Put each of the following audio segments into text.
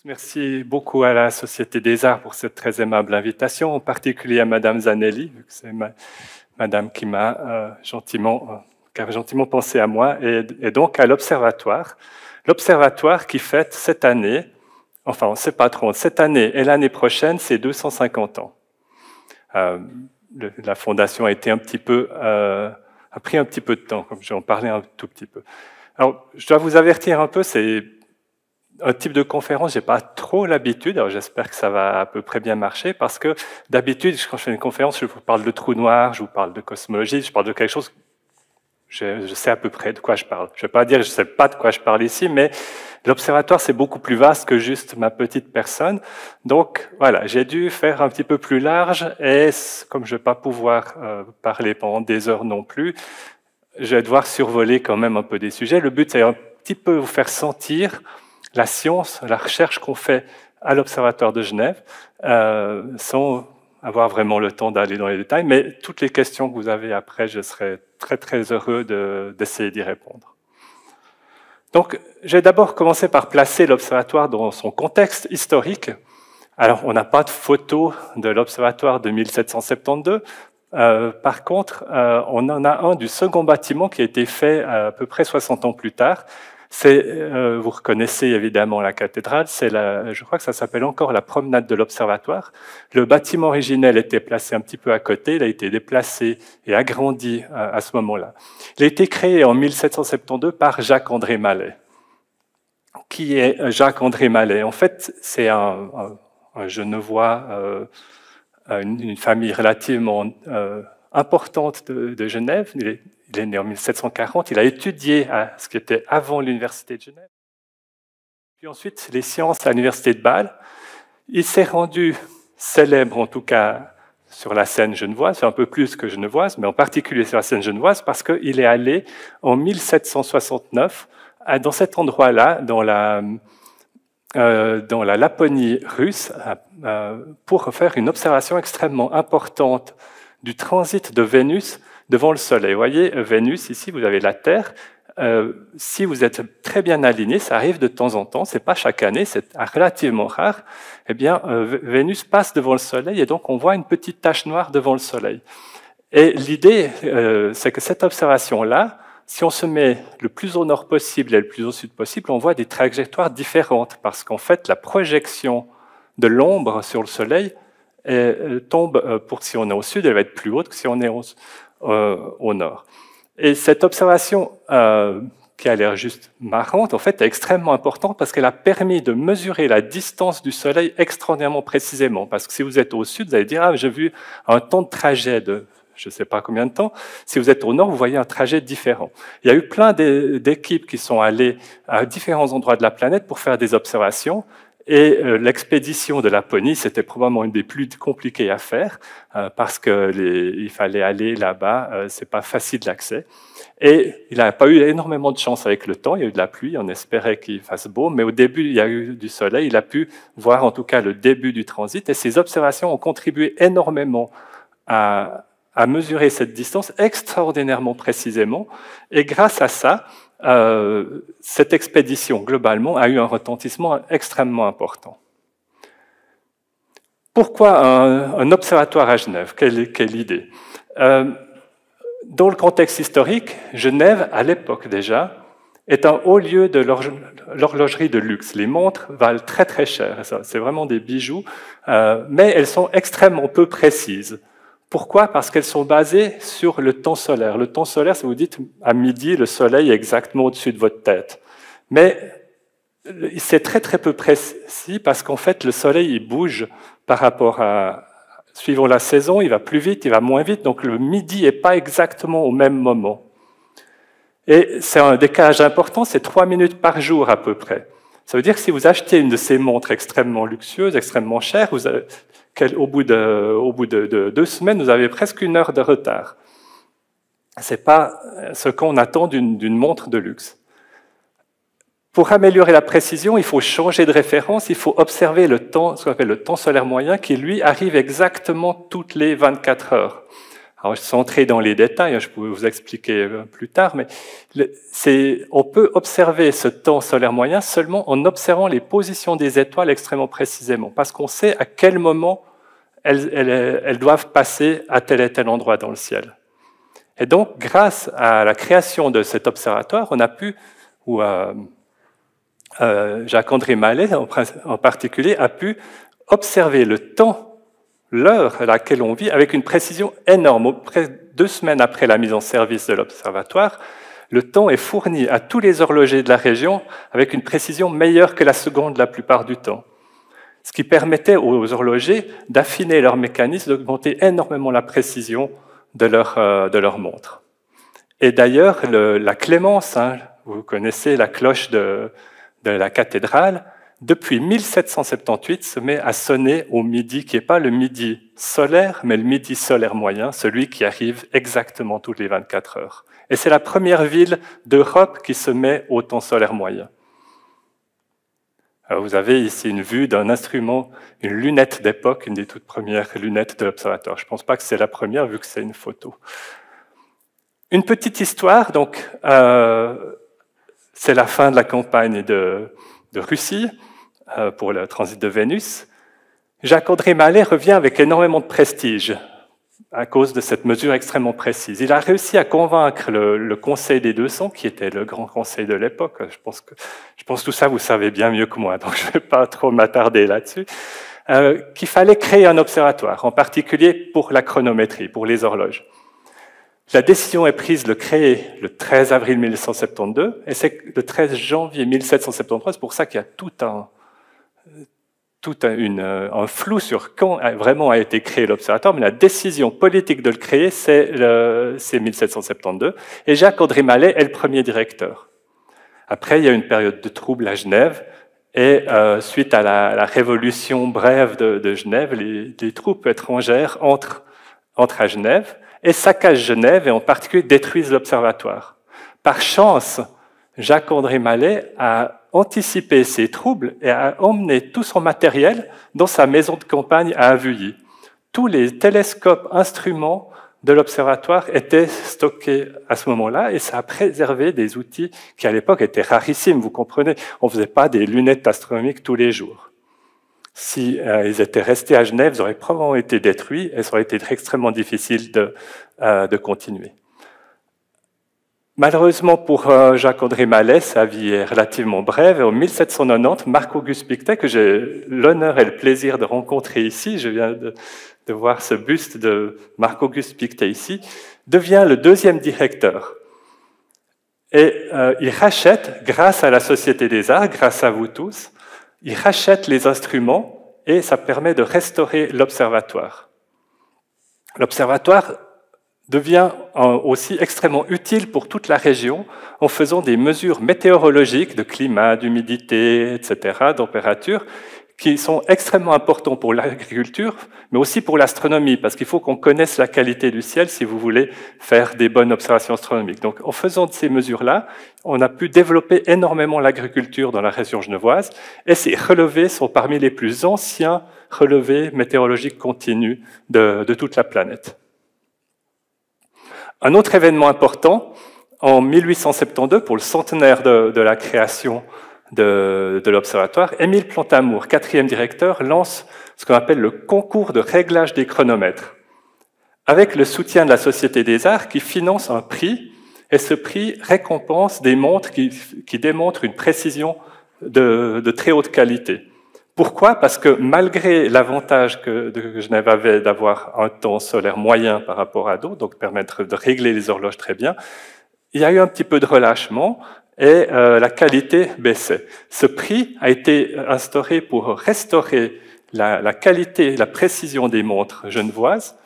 Merci beaucoup à la Société des Arts pour cette très aimable invitation, en particulier à Madame Zanelli, vu que c'est Madame qui m'a gentiment pensé à moi, et donc à l'Observatoire. L'Observatoire qui fête cette année, enfin on ne sait pas trop, cette année et l'année prochaine, c'est 250 ans. La fondation a été a pris un petit peu de temps, comme je vais en parler un tout petit peu. Alors, je dois vous avertir un peu, c'est un type de conférence, j'ai pas trop l'habitude, alors j'espère que ça va à peu près bien marcher, parce que d'habitude, quand je fais une conférence, je vous parle de trous noirs, je vous parle de cosmologie, je parle de quelque chose, je sais à peu près de quoi je parle. Je vais pas dire que je sais pas de quoi je parle ici, mais l'observatoire, c'est beaucoup plus vaste que juste ma petite personne. Donc, voilà, j'ai dû faire un petit peu plus large, et comme je vais pas pouvoir parler pendant des heures non plus, je vais devoir survoler quand même un peu des sujets. Le but, c'est un petit peu vous faire sentir la science, la recherche qu'on fait à l'Observatoire de Genève, sans avoir vraiment le temps d'aller dans les détails, mais toutes les questions que vous avez après, je serai très très heureux d'essayer d'y répondre. Donc, je vais d'abord commencer par placer l'Observatoire dans son contexte historique. Alors, on n'a pas de photo de l'Observatoire de 1772, par contre, on en a un du second bâtiment qui a été fait à peu près 60 ans plus tard. Vous reconnaissez évidemment la cathédrale, je crois que ça s'appelle encore la promenade de l'Observatoire. Le bâtiment originel était placé un petit peu à côté, il a été déplacé et agrandi à ce moment-là. Il a été créé en 1772 par Jacques-André Mallet. Qui est Jacques-André Mallet? En fait, c'est un Genevois, une famille relativement importante de Genève. Il est né en 1740, il a étudié à ce qui était avant l'Université de Genève. Puis ensuite, les sciences à l'Université de Bâle. Il s'est rendu célèbre, en tout cas, sur la scène genevoise, c'est un peu plus que genevoise, mais en particulier sur la scène genevoise, parce qu'il est allé en 1769, dans cet endroit-là, dans la Laponie russe, pour faire une observation extrêmement importante du transit de Vénus devant le Soleil. Vous voyez, Vénus, ici, vous avez la Terre. Si vous êtes très bien aligné, ça arrive de temps en temps, c'est pas chaque année, c'est relativement rare, eh bien, Vénus passe devant le Soleil et donc on voit une petite tache noire devant le Soleil. Et l'idée, c'est que cette observation-là, si on se met le plus au nord possible et le plus au sud possible, on voit des trajectoires différentes parce qu'en fait, la projection de l'ombre sur le Soleil tombe, si on est au sud, elle va être plus haute que si on est au nord. Et cette observation, qui a l'air juste marrante, en fait, est extrêmement importante parce qu'elle a permis de mesurer la distance du Soleil extraordinairement précisément. Parce que si vous êtes au sud, vous allez dire « Ah, j'ai vu un temps de trajet de je ne sais pas combien de temps. » Si vous êtes au nord, vous voyez un trajet différent. Il y a eu plein d'équipes qui sont allées à différents endroits de la planète pour faire des observations. Et l'expédition de Laponie, c'était probablement une des plus compliquées à faire parce qu'il fallait aller là-bas, c'est pas facile l'accès. Et il n'a pas eu énormément de chance avec le temps, il y a eu de la pluie, on espérait qu'il fasse beau, mais au début, il y a eu du soleil, il a pu voir en tout cas le début du transit, et ces observations ont contribué énormément à mesurer cette distance extraordinairement précisément, et grâce à ça, cette expédition, globalement, a eu un retentissement extrêmement important. Pourquoi un observatoire à Genève? Quelle idée? Dans le contexte historique, Genève, à l'époque déjà, est un haut lieu de l'horlogerie de luxe. Les montres valent très très cher, c'est vraiment des bijoux, mais elles sont extrêmement peu précises. Pourquoi? Parce qu'elles sont basées sur le temps solaire. Le temps solaire, si vous dites à midi, le soleil est exactement au-dessus de votre tête. Mais c'est très très peu précis parce qu'en fait, le soleil il bouge par rapport à... Suivant la saison, il va plus vite, il va moins vite, donc le midi n'est pas exactement au même moment. Et c'est un décalage important, c'est 3 minutes par jour à peu près. Ça veut dire que si vous achetez une de ces montres extrêmement luxueuses, extrêmement chères, au bout de 2 semaines, vous avez presque 1 heure de retard. Ce n'est pas ce qu'on attend d'une montre de luxe. Pour améliorer la précision, il faut changer de référence, il faut observer le temps, ce qu'on appelle le temps solaire moyen, qui lui arrive exactement toutes les 24 heures. Alors, sans entrer dans les détails, je pourrais vous expliquer plus tard, mais on peut observer ce temps solaire moyen seulement en observant les positions des étoiles extrêmement précisément, parce qu'on sait à quel moment elles doivent passer à tel et tel endroit dans le ciel. Et donc, grâce à la création de cet observatoire, on a pu, ou Jacques-André Mallet en particulier, a pu observer le temps, l'heure à laquelle on vit, avec une précision énorme. Près de 2 semaines après la mise en service de l'observatoire, le temps est fourni à tous les horlogers de la région avec une précision meilleure que la seconde la plupart du temps. Ce qui permettait aux horlogers d'affiner leur mécanisme, d'augmenter énormément la précision de leur montre. Et d'ailleurs, la Clémence, vous connaissez la cloche de la cathédrale, depuis 1778 se met à sonner au midi, qui n'est pas le midi solaire, mais le midi solaire moyen, celui qui arrive exactement toutes les 24 heures. Et c'est la première ville d'Europe qui se met au temps solaire moyen. Alors vous avez ici une vue d'un instrument, une lunette d'époque, une des toutes premières lunettes de l'observatoire. Je ne pense pas que c'est la première, vu que c'est une photo. Une petite histoire, donc, c'est la fin de la campagne de Russie pour le transit de Vénus. Jacques-André Mallet revient avec énormément de prestige à cause de cette mesure extrêmement précise. Il a réussi à convaincre le Conseil des 200, qui était le grand conseil de l'époque. Je pense que tout ça, vous savez bien mieux que moi, donc je ne vais pas trop m'attarder là-dessus, qu'il fallait créer un observatoire, en particulier pour la chronométrie, pour les horloges. La décision est prise de le créer le 13 avril 1772, et c'est le 13 janvier 1773, c'est pour ça qu'il y a tout un flou sur quand vraiment a été créé l'observatoire, mais la décision politique de le créer, c'est 1772, et Jacques-André Mallet est le premier directeur. Après, il y a une période de trouble à Genève, et suite à la révolution brève de Genève, les troupes étrangères entrent à Genève, et saccagent Genève, et en particulier détruisent l'observatoire. Par chance, Jacques-André Mallet a anticipé ces troubles et a emmené tout son matériel dans sa maison de campagne à Avuilly. Tous les télescopes, instruments de l'observatoire étaient stockés à ce moment-là, et ça a préservé des outils qui, à l'époque, étaient rarissimes, vous comprenez. On ne faisait pas des lunettes astronomiques tous les jours. Si ils étaient restés à Genève, ils auraient probablement été détruits, et ça aurait été extrêmement difficile de continuer. Malheureusement pour Jacques-André Mallet, sa vie est relativement brève. Et en 1790, Marc-Auguste Pictet, que j'ai l'honneur et le plaisir de rencontrer ici, je viens de voir ce buste de Marc-Auguste Pictet ici, devient le 2e directeur. Et il rachète, grâce à la Société des Arts, grâce à vous tous, il rachète les instruments et ça permet de restaurer l'observatoire. L'observatoire devient aussi extrêmement utile pour toute la région en faisant des mesures météorologiques de climat, d'humidité, etc., température, qui sont extrêmement importants pour l'agriculture, mais aussi pour l'astronomie, parce qu'il faut qu'on connaisse la qualité du ciel si vous voulez faire des bonnes observations astronomiques. Donc, en faisant de ces mesures-là, on a pu développer énormément l'agriculture dans la région genevoise, et ces relevés sont parmi les plus anciens relevés météorologiques continus de toute la planète. Un autre événement important, en 1872, pour le centenaire de la création de l'observatoire, Émile Plantamour, 4e directeur, lance ce qu'on appelle le concours de réglage des chronomètres, avec le soutien de la Société des Arts qui finance un prix, et ce prix récompense des montres qui démontrent une précision de très haute qualité. Pourquoi? Parce que malgré l'avantage que Genève avait d'avoir un temps solaire moyen par rapport à d'autres, donc permettre de régler les horloges très bien, il y a eu un petit peu de relâchement et la qualité baissait. Ce prix a été instauré pour restaurer la qualité, la précision des montres genevoises,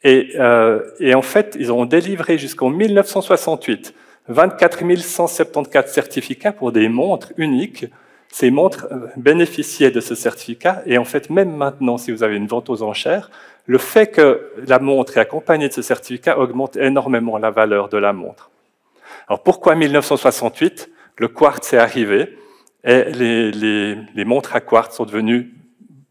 et en fait, ils ont délivré jusqu'en 1968 24 174 certificats pour des montres uniques. Ces montres bénéficiaient de ce certificat, et en fait, même maintenant, si vous avez une vente aux enchères, le fait que la montre est accompagnée de ce certificat augmente énormément la valeur de la montre. Alors pourquoi 1968? Le quartz est arrivé, et les montres à quartz sont devenues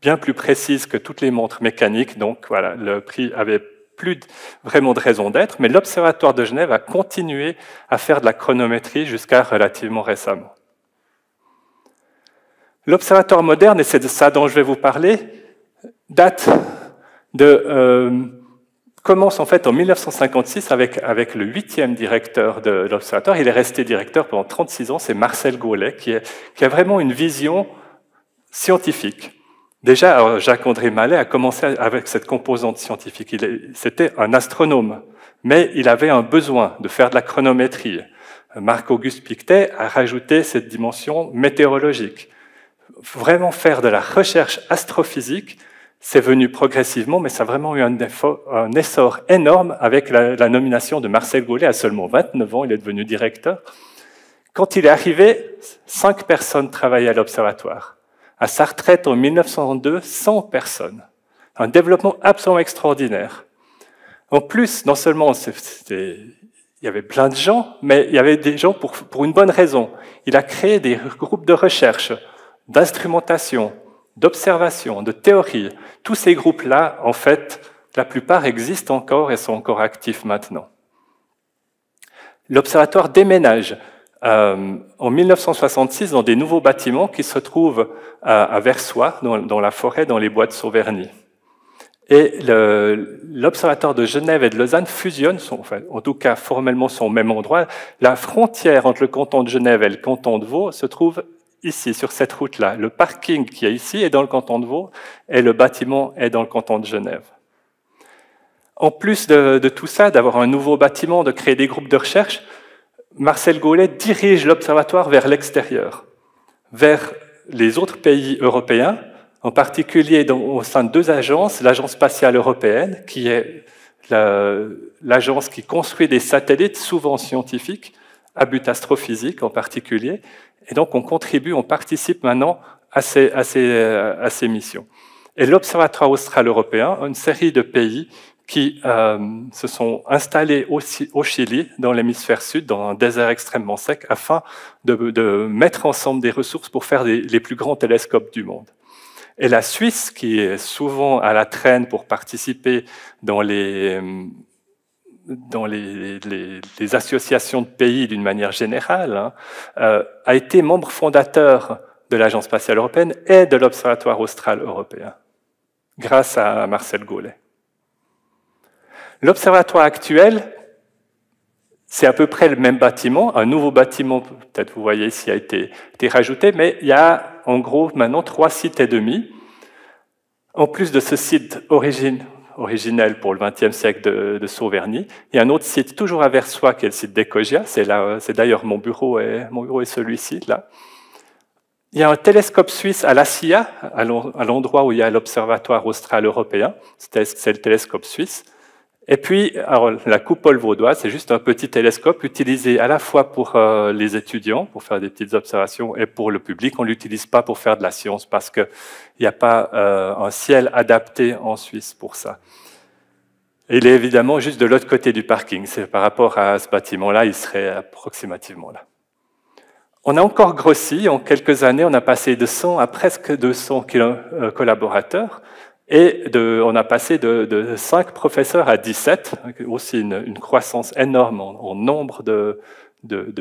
bien plus précises que toutes les montres mécaniques, donc voilà, le prix avait plus vraiment de raison d'être, mais l'Observatoire de Genève a continué à faire de la chronométrie jusqu'à relativement récemment. L'Observatoire moderne, et c'est de ça dont je vais vous parler, commence en fait en 1956 avec le 8e directeur de l'Observatoire. Il est resté directeur pendant 36 ans, c'est Marcel Gaulet, qui a vraiment une vision scientifique. Déjà, Jacques-André Mallet a commencé avec cette composante scientifique. C'était un astronome, mais il avait un besoin de faire de la chronométrie. Marc-Auguste Pictet a rajouté cette dimension météorologique. Vraiment faire de la recherche astrophysique, c'est venu progressivement, mais ça a vraiment eu un essor énorme avec la nomination de Marcel Gaulet à seulement 29 ans. Il est devenu directeur. Quand il est arrivé, 5 personnes travaillaient à l'Observatoire. À sa retraite en 1902, 100 personnes. Un développement absolument extraordinaire. En plus, non seulement il y avait plein de gens, mais il y avait des gens pour une bonne raison. Il a créé des groupes de recherche, d'instrumentation, d'observation, de théorie. Tous ces groupes-là, en fait, la plupart existent encore et sont encore actifs maintenant. L'Observatoire déménage en 1966 dans des nouveaux bâtiments qui se trouvent à Versoix, dans la forêt, dans les bois de Sauverny. Et l'Observatoire de Genève et de Lausanne fusionnent, enfin, en tout cas formellement sont au même endroit. La frontière entre le canton de Genève et le canton de Vaud se trouve ici, sur cette route-là. Le parking qui est ici est dans le canton de Vaud et le bâtiment est dans le canton de Genève. En plus de tout ça, d'avoir un nouveau bâtiment, de créer des groupes de recherche, Marcel Gaulet dirige l'Observatoire vers l'extérieur, vers les autres pays européens, en particulier au sein de 2 agences, l'Agence spatiale européenne, qui est l'agence qui construit des satellites, souvent scientifiques, à but astrophysique en particulier, et donc on contribue, on participe maintenant à ces missions. Et l'Observatoire austral européen, une série de pays qui se sont installés aussi au Chili, dans l'hémisphère sud, dans un désert extrêmement sec, afin de mettre ensemble des ressources pour faire les plus grands télescopes du monde. Et la Suisse, qui est souvent à la traîne pour participer dans les associations de pays d'une manière générale, a été membre fondateur de l'Agence spatiale européenne et de l'Observatoire austral européen, grâce à Marcel Gaulet. L'observatoire actuel, c'est à peu près le même bâtiment. Un nouveau bâtiment, peut-être vous voyez ici, a été rajouté, mais il y a en gros maintenant 3 sites et demi. En plus de ce site originel pour le XXe siècle de Sauverny, il y a un autre site toujours à Versoix qui est le site d'Ecogia. C'est d'ailleurs mon bureau est celui-ci là. Il y a un télescope suisse à La Silla, à l'endroit où il y a l'Observatoire austral européen. C'est le télescope suisse. Et puis, alors, la coupole vaudoise, c'est juste un petit télescope utilisé à la fois pour les étudiants, pour faire des petites observations, et pour le public. On ne l'utilise pas pour faire de la science parce qu'il n'y a pas un ciel adapté en Suisse pour ça. Et il est évidemment juste de l'autre côté du parking. C'est par rapport à ce bâtiment-là, il serait approximativement là. On a encore grossi. En quelques années, on a passé de 100 à presque 200 collaborateurs. Et on a passé de 5 professeurs à 17, aussi une croissance énorme en nombre de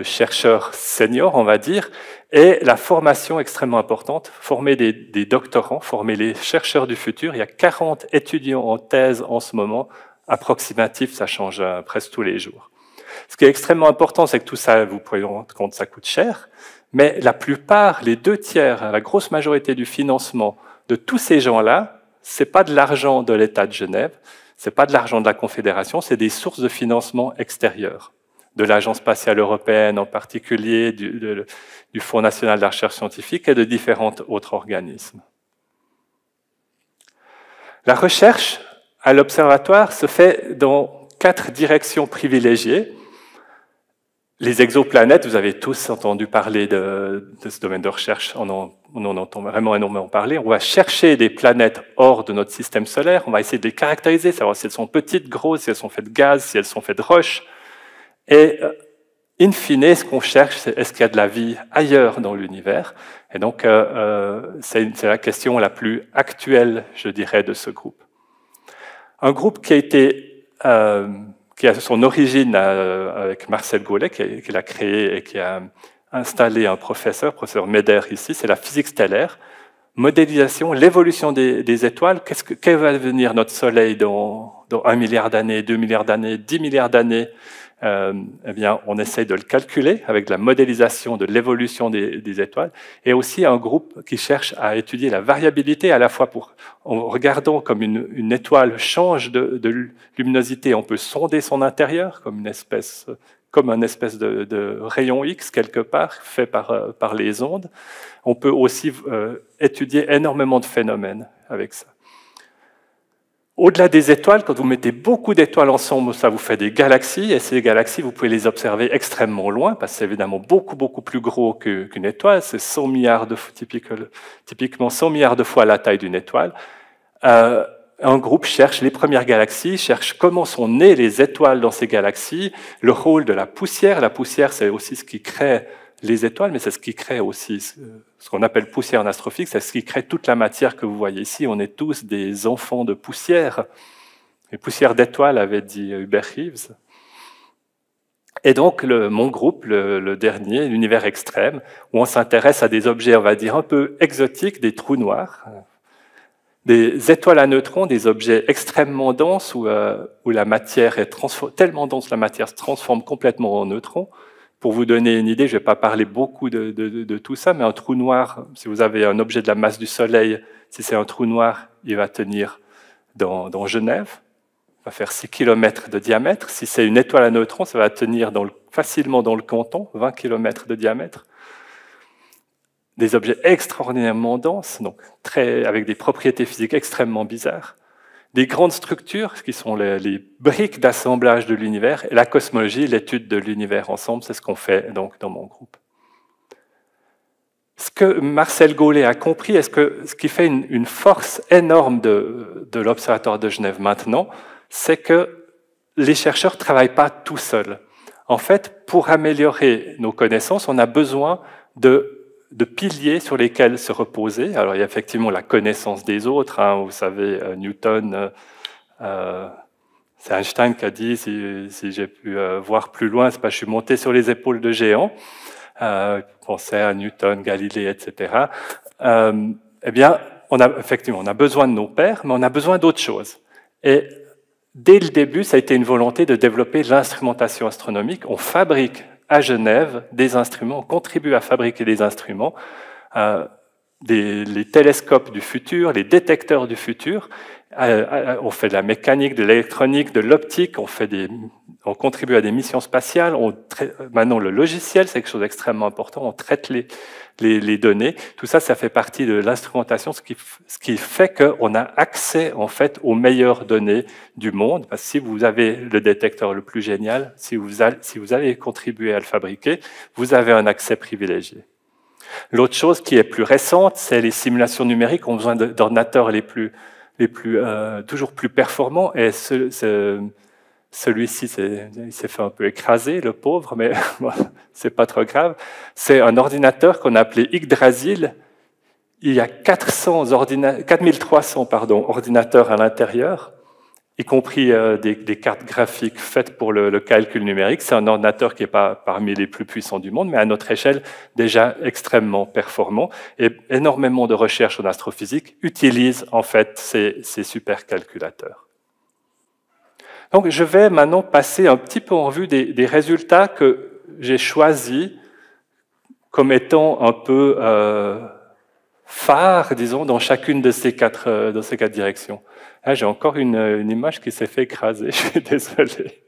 chercheurs seniors, on va dire, et la formation extrêmement importante, former des doctorants, former les chercheurs du futur. Il y a 40 étudiants en thèse en ce moment, approximatif, ça change presque tous les jours. Ce qui est extrêmement important, c'est que tout ça, vous pouvez vous rendre compte, ça coûte cher, mais la plupart, les 2/3, la grosse majorité du financement de tous ces gens-là, ce n'est pas de l'argent de l'État de Genève, ce n'est pas de l'argent de la Confédération, c'est des sources de financement extérieures, de l'Agence spatiale européenne en particulier, du Fonds national de la recherche scientifique et de différents autres organismes. La recherche à l'Observatoire se fait dans 4 directions privilégiées. Les exoplanètes, vous avez tous entendu parler de ce domaine de recherche, on en entend vraiment énormément parler. On va chercher des planètes hors de notre système solaire, on va essayer de les caractériser, savoir si elles sont petites, grosses, si elles sont faites de gaz, si elles sont faites de roches. Et in fine, ce qu'on cherche, c'est est-ce qu'il y a de la vie ailleurs dans l'univers? Et donc, c'est la question la plus actuelle, je dirais, de ce groupe. Un groupe qui a été qui a son origine avec Marcel Gaulet, qui l'a créé et qui a installé un professeur Meder ici, c'est la physique stellaire. Modélisation, l'évolution des étoiles, quel va devenir notre Soleil dans 1 milliard d'années, 2 milliards d'années, 10 milliards d'années? Eh bien, on essaye de le calculer avec la modélisation de l'évolution des étoiles, et aussi un groupe qui cherche à étudier la variabilité à la fois en regardant comme une étoile change de luminosité, on peut sonder son intérieur comme un espèce de rayon X quelque part fait par les ondes. On peut aussi étudier énormément de phénomènes avec ça. Au-delà des étoiles, quand vous mettez beaucoup d'étoiles ensemble, ça vous fait des galaxies, et ces galaxies, vous pouvez les observer extrêmement loin, parce que c'est évidemment beaucoup plus gros qu'une étoile, c'est 100 milliards typiquement 100 milliards de fois la taille d'une étoile. Un groupe cherche les premières galaxies, cherche comment sont nées les étoiles dans ces galaxies, le rôle de la poussière. La poussière, c'est aussi ce qui crée les étoiles, mais c'est ce qui crée aussi ce qu'on appelle poussière en astrophysique, c'est ce qui crée toute la matière que vous voyez ici. On est tous des enfants de poussière. Les poussières d'étoiles, avait dit Hubert Reeves. Et donc, mon groupe, le dernier, l'univers extrême, où on s'intéresse à des objets, on va dire, un peu exotiques, des trous noirs, des étoiles à neutrons, des objets extrêmement denses, où la matière est tellement dense, la matière se transforme complètement en neutrons. Pour vous donner une idée, je ne vais pas parler beaucoup de tout ça, mais un trou noir, si vous avez un objet de la masse du Soleil, si c'est un trou noir, il va tenir dans Genève, il va faire 6 km de diamètre. Si c'est une étoile à neutrons, ça va tenir facilement dans le Canton, 20 km de diamètre. Des objets extraordinairement denses, donc avec des propriétés physiques extrêmement bizarres. Des grandes structures, qui sont les briques d'assemblage de l'univers, et la cosmologie, l'étude de l'univers ensemble, c'est ce qu'on fait donc dans mon groupe. Ce que Marcel Gaulet a compris, ce qui fait une force énorme de l'Observatoire de Genève maintenant, c'est que les chercheurs ne travaillent pas tout seuls. En fait, pour améliorer nos connaissances, on a besoin de piliers sur lesquels se reposer. Alors, il y a effectivement la connaissance des autres. Hein, vous savez, Newton, c'est Einstein qui a dit, si j'ai pu voir plus loin, c'est pas je suis monté sur les épaules de géants. Pensez à Newton, Galilée, etc. Eh bien, effectivement, on a besoin de nos pères, mais on a besoin d'autres choses. Et dès le début, ça a été une volonté de développer l'instrumentation astronomique. On fabrique à Genève des instruments, on contribue à fabriquer des instruments, les télescopes du futur, les détecteurs du futur. On fait de la mécanique, de l'électronique, de l'optique, on contribue à des missions spatiales. Maintenant, le logiciel, c'est quelque chose d'extrêmement important. On traite les données. Tout ça, ça fait partie de l'instrumentation, ce qui fait qu'on a accès en fait aux meilleures données du monde. Parce que si vous avez le détecteur le plus génial, si vous avez contribué à le fabriquer, vous avez un accès privilégié. L'autre chose qui est plus récente, c'est les simulations numériques. On a besoin d'ordinateurs toujours plus performants. Et celui-ci, il s'est fait un peu écraser, le pauvre, mais bon, c'est pas trop grave. C'est un ordinateur qu'on a appelé Yggdrasil. Il y a 4300 ordinateurs à l'intérieur, y compris des cartes graphiques faites pour le calcul numérique. C'est un ordinateur qui n'est pas parmi les plus puissants du monde, mais à notre échelle, déjà extrêmement performant. Et énormément de recherches en astrophysique utilisent en fait ces supercalculateurs. Donc, je vais maintenant passer un petit peu en revue des résultats que j'ai choisis comme étant un peu phares, disons, dans chacune de ces quatre directions. Là, j'ai encore une image qui s'est fait écraser, je suis désolé.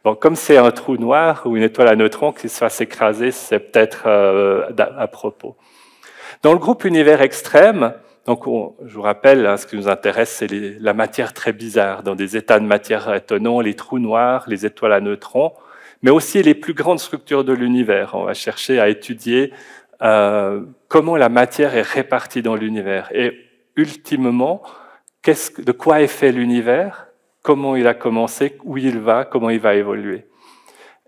Bon, comme c'est un trou noir ou une étoile à neutrons qui se fasse écraser, c'est peut-être à propos. Dans le groupe univers extrême, donc, je vous rappelle, hein, ce qui nous intéresse, c'est la matière très bizarre, dans des états de matière étonnants, les trous noirs, les étoiles à neutrons, mais aussi les plus grandes structures de l'univers. On va chercher à étudier comment la matière est répartie dans l'univers. Et ultimement, de quoi est fait l'univers, comment il a commencé, où il va, comment il va évoluer.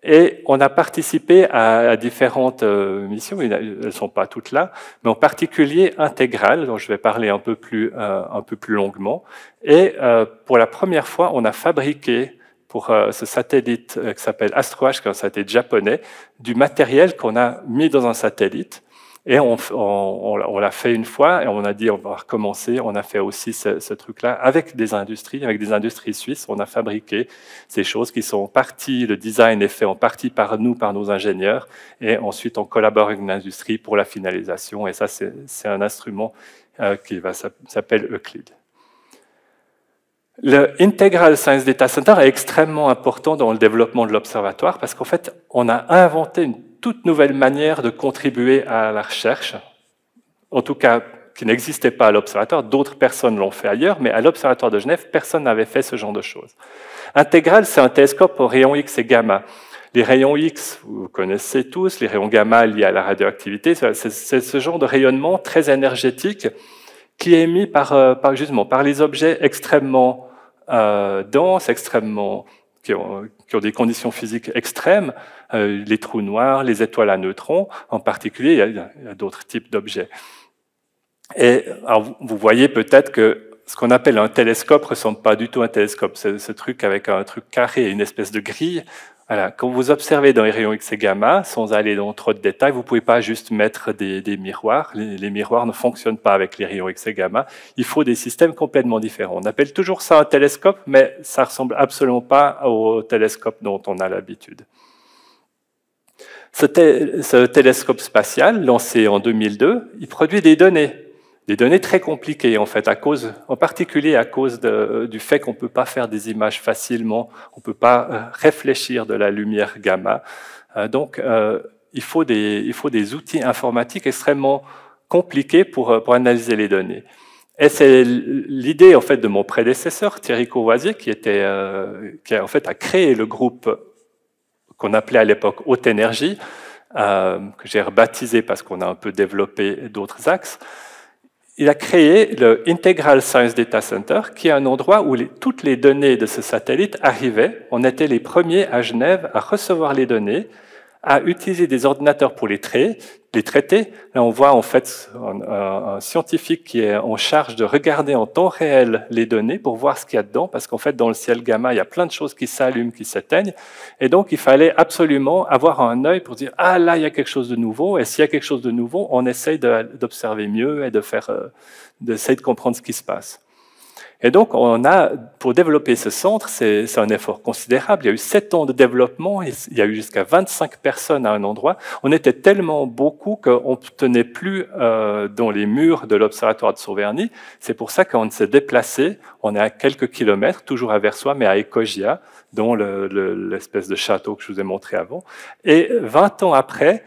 Et on a participé à différentes missions, elles ne sont pas toutes là, mais en particulier Intégrale, dont je vais parler un peu plus longuement. Et pour la première fois, on a fabriqué des pour ce satellite qui s'appelle AstroH, qui est un satellite japonais, du matériel qu'on a mis dans un satellite. Et on l'a fait une fois et on a dit on va recommencer. On a fait aussi ce truc-là avec des industries suisses. On a fabriqué ces choses qui sont en partie, le design est fait en partie par nous, par nos ingénieurs, et ensuite on collabore avec l'industrie pour la finalisation. Et ça, c'est un instrument qui s'appelle Euclid. Le Integral Science Data Center est extrêmement important dans le développement de l'observatoire parce qu'en fait, on a inventé une toute nouvelle manière de contribuer à la recherche, en tout cas qui n'existait pas à l'observatoire. D'autres personnes l'ont fait ailleurs, mais à l'observatoire de Genève, personne n'avait fait ce genre de choses. Integral, c'est un télescope aux rayons X et gamma. Les rayons X, vous connaissez tous, les rayons gamma liés à la radioactivité, c'est ce genre de rayonnement très énergétique qui est émis justement par les objets extrêmement denses, qui ont des conditions physiques extrêmes, les trous noirs, les étoiles à neutrons, en particulier, il y a d'autres types d'objets. Et alors, vous voyez peut-être que ce qu'on appelle un télescope ne ressemble pas du tout à un télescope. C'est ce truc avec un truc carré et une espèce de grille. Voilà. Quand vous observez dans les rayons X et gamma, sans aller dans trop de détails, vous ne pouvez pas juste mettre des miroirs. Les miroirs ne fonctionnent pas avec les rayons X et gamma. Il faut des systèmes complètement différents. On appelle toujours ça un télescope, mais ça ne ressemble absolument pas au télescope dont on a l'habitude. Ce télescope spatial, lancé en 2002, il produit des données très compliquées, en fait, en particulier à cause du fait qu'on ne peut pas faire des images facilement, on ne peut pas réfléchir de la lumière gamma. Donc, il faut des outils informatiques extrêmement compliqués pour analyser les données. Et c'est l'idée, en fait, de mon prédécesseur, Thierry Courvoisier, qui en fait, a créé le groupe qu'on appelait à l'époque Haute Énergie, que j'ai rebaptisé parce qu'on a un peu développé d'autres axes. Il a créé le Integral Science Data Center, qui est un endroit où toutes les données de ce satellite arrivaient. On était les premiers à Genève à recevoir les données, à utiliser des ordinateurs pour les traiter. Là, on voit en fait un scientifique qui est en charge de regarder en temps réel les données pour voir ce qu'il y a dedans, parce qu'en fait, dans le ciel gamma, il y a plein de choses qui s'allument, qui s'éteignent. Et donc, il fallait absolument avoir un œil pour dire « Ah, là, il y a quelque chose de nouveau. » Et s'il y a quelque chose de nouveau, on essaye d'observer mieux et d'essayer de comprendre ce qui se passe. Et donc, pour développer ce centre, c'est un effort considérable. Il y a eu 7 ans de développement, il y a eu jusqu'à 25 personnes à un endroit. On était tellement beaucoup qu'on ne tenait plus dans les murs de l'Observatoire de Sauverny. C'est pour ça qu'on s'est déplacé. On est à quelques kilomètres, toujours à Versoix, mais à Écogia, dont l'espèce de château que je vous ai montré avant. Et 20 ans après,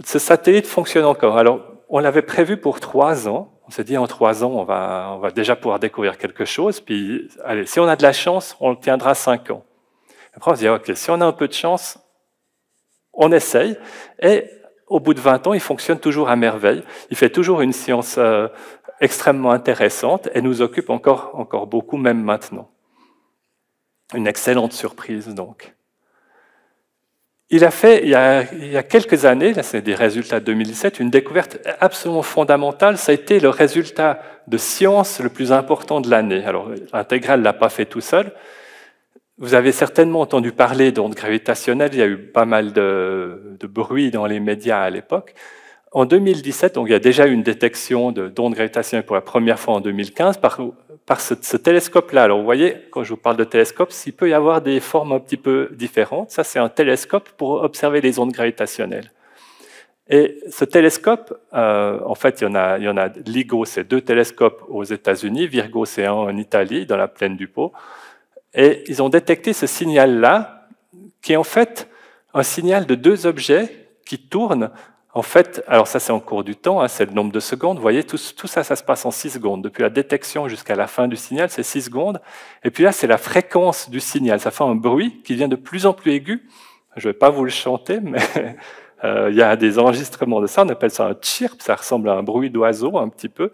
ce satellite fonctionne encore. Alors, on l'avait prévu pour 3 ans. On s'est dit, en 3 ans, on va déjà pouvoir découvrir quelque chose. Puis, allez, si on a de la chance, on le tiendra 5 ans. Après, on se dit, OK, si on a un peu de chance, on essaye. Et au bout de 20 ans, il fonctionne toujours à merveille. Il fait toujours une science extrêmement intéressante et nous occupe encore beaucoup, même maintenant. Une excellente surprise, donc. Il a fait, il y a quelques années, là c'est des résultats de 2017, une découverte absolument fondamentale. Ça a été le résultat de science le plus important de l'année. Alors, Integral ne l'a pas fait tout seul. Vous avez certainement entendu parler d'ondes gravitationnelles. Il y a eu pas mal de bruit dans les médias à l'époque. En 2017, donc il y a déjà eu une détection d'ondes gravitationnelles pour la première fois en 2015 par ce télescope-là. Alors vous voyez, quand je vous parle de télescope, il peut y avoir des formes un petit peu différentes. Ça, c'est un télescope pour observer les ondes gravitationnelles. Et ce télescope, en fait, il y en a LIGO, c'est 2 télescopes aux États-Unis, Virgo, c'est un en Italie, dans la plaine du Pô. Et ils ont détecté ce signal-là, qui est en fait un signal de 2 objets qui tournent. En fait, alors ça c'est en cours du temps, hein, c'est le nombre de secondes. Vous voyez, tout ça, ça se passe en 6 secondes. Depuis la détection jusqu'à la fin du signal, c'est 6 secondes. Et puis là, c'est la fréquence du signal. Ça fait un bruit qui devient de plus en plus aigu. Je ne vais pas vous le chanter, mais il y a des enregistrements de ça. On appelle ça un chirp. Ça ressemble à un bruit d'oiseau un petit peu.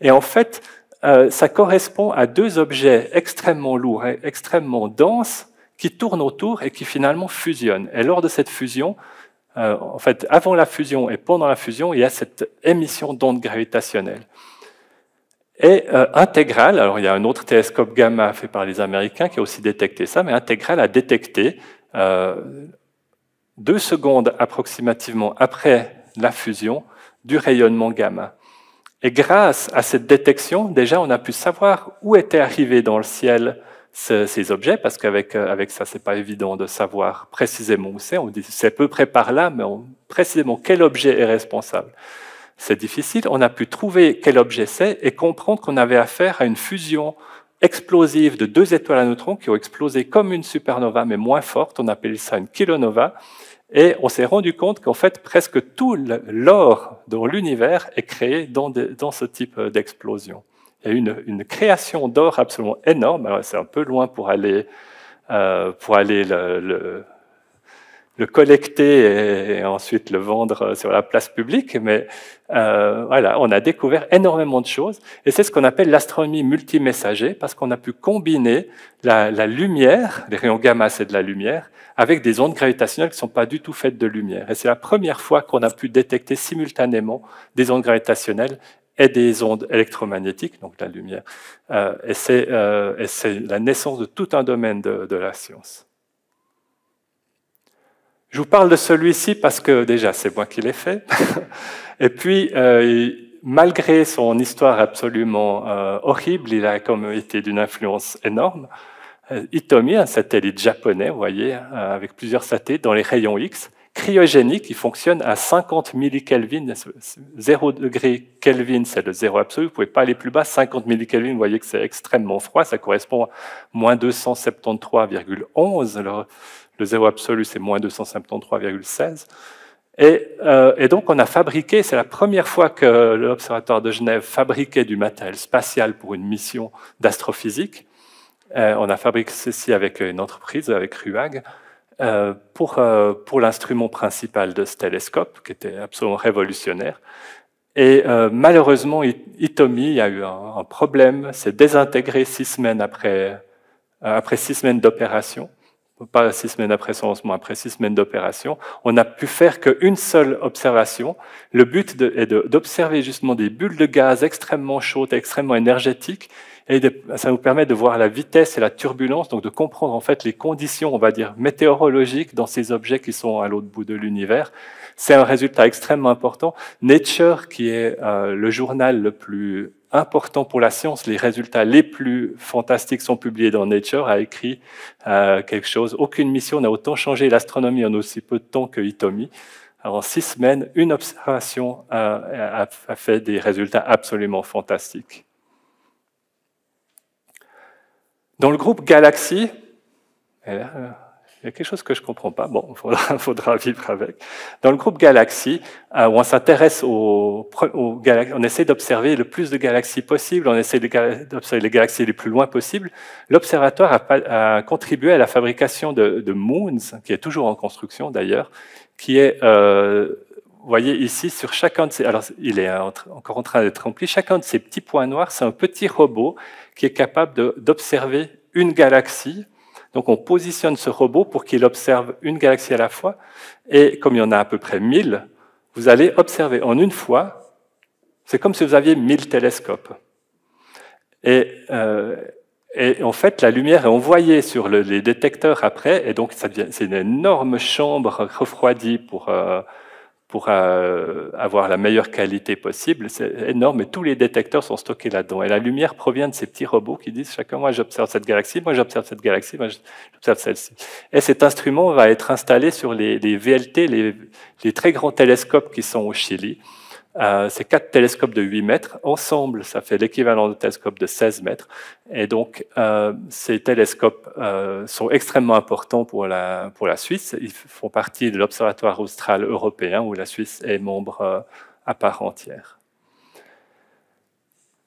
Et en fait, ça correspond à 2 objets extrêmement lourds et extrêmement denses qui tournent autour et qui finalement fusionnent. Et lors de cette fusion, en fait, avant la fusion et pendant la fusion, il y a cette émission d'ondes gravitationnelles. Et Integral, alors il y a un autre télescope gamma fait par les Américains qui a aussi détecté ça, mais Integral a détecté 2 secondes approximativement après la fusion du rayonnement gamma. Et grâce à cette détection, déjà, on a pu savoir où étaient arrivés dans le ciel ces objets, parce qu'avec ça, c'est pas évident de savoir précisément où c'est. On dit c'est à peu près par là, mais précisément quel objet est responsable. C'est difficile. On a pu trouver quel objet c'est et comprendre qu'on avait affaire à une fusion explosive de 2 étoiles à neutrons qui ont explosé comme une supernova, mais moins forte. On appelle ça une kilonova. Et on s'est rendu compte qu'en fait, presque tout l'or dans l'univers est créé dans ce type d'explosion. Il y a une création d'or absolument énorme. Alors, c'est un peu loin pour aller le collecter et ensuite le vendre sur la place publique, mais voilà, on a découvert énormément de choses, et c'est ce qu'on appelle l'astronomie multimessager, parce qu'on a pu combiner la lumière, les rayons gamma c'est de la lumière, avec des ondes gravitationnelles qui ne sont pas du tout faites de lumière. Et c'est la première fois qu'on a pu détecter simultanément des ondes gravitationnelles et des ondes électromagnétiques, donc la lumière. Et c'est la naissance de tout un domaine de la science. Je vous parle de celui-ci parce que déjà, c'est moi qui l'ai fait. Et puis, malgré son histoire absolument horrible, il a comme été d'une influence énorme. Hitomi, un satellite japonais, vous voyez, avec plusieurs satellites dans les rayons X, cryogénique, qui fonctionne à 50 millikelvin. 0 degré Kelvin, c'est le zéro absolu, vous ne pouvez pas aller plus bas. 50 millikelvin, vous voyez que c'est extrêmement froid, ça correspond à moins 273,11. Le zéro absolu, c'est moins 273,16. Et donc, on a fabriqué, c'est la première fois que l'Observatoire de Genève fabriquait du matériel spatial pour une mission d'astrophysique. On a fabriqué ceci avec une entreprise, avec RUAG, pour l'instrument principal de ce télescope, qui était absolument révolutionnaire. Et malheureusement, Hitomi a eu un problème, s'est désintégré 6 semaines après 6 semaines d'opération. Pas 6 semaines après son lancement, après 6 semaines d'opération, on n'a pu faire qu'une seule observation. Le but est d'observer justement des bulles de gaz extrêmement chaudes, extrêmement énergétiques, et ça nous permet de voir la vitesse et la turbulence, donc de comprendre en fait les conditions, on va dire, météorologiques dans ces objets qui sont à l'autre bout de l'univers. C'est un résultat extrêmement important. Nature, qui est le journal le plus important pour la science, les résultats les plus fantastiques sont publiés dans Nature, a écrit quelque chose. Aucune mission n'a autant changé l'astronomie en aussi peu de temps que Hitomi. Alors, en 6 semaines, une observation a fait des résultats absolument fantastiques. Dans le groupe Galaxy, il y a quelque chose que je ne comprends pas, bon, il faudra vivre avec. Dans le groupe Galaxy, où on s'intéresse aux galaxies, on essaie d'observer le plus de galaxies possible, on essaie d'observer les galaxies les plus loin possible, l'observatoire a contribué à la fabrication de Moons, qui est toujours en construction d'ailleurs, qui est, vous voyez ici, sur chacun de ces, alors il est encore en train d'être rempli, chacun de ces petits points noirs, c'est un petit robot qui est capable d'observer une galaxie. Donc on positionne ce robot pour qu'il observe une galaxie à la fois, et comme il y en a à peu près 1000, vous allez observer en une fois, c'est comme si vous aviez 1000 télescopes. Et en fait, la lumière est envoyée sur les détecteurs après, et donc c'est une énorme chambre refroidie pour avoir la meilleure qualité possible. C'est énorme, et tous les détecteurs sont stockés là-dedans. Et la lumière provient de ces petits robots qui disent chacun, moi j'observe cette galaxie, moi j'observe cette galaxie, moi j'observe celle-ci. Et cet instrument va être installé sur les VLT, les très grands télescopes qui sont au Chili. C'est 4 télescopes de 8 mètres. Ensemble, ça fait l'équivalent de télescopes de 16 mètres. Et donc, ces télescopes sont extrêmement importants pour la Suisse. Ils font partie de l'Observatoire austral européen, où la Suisse est membre à part entière.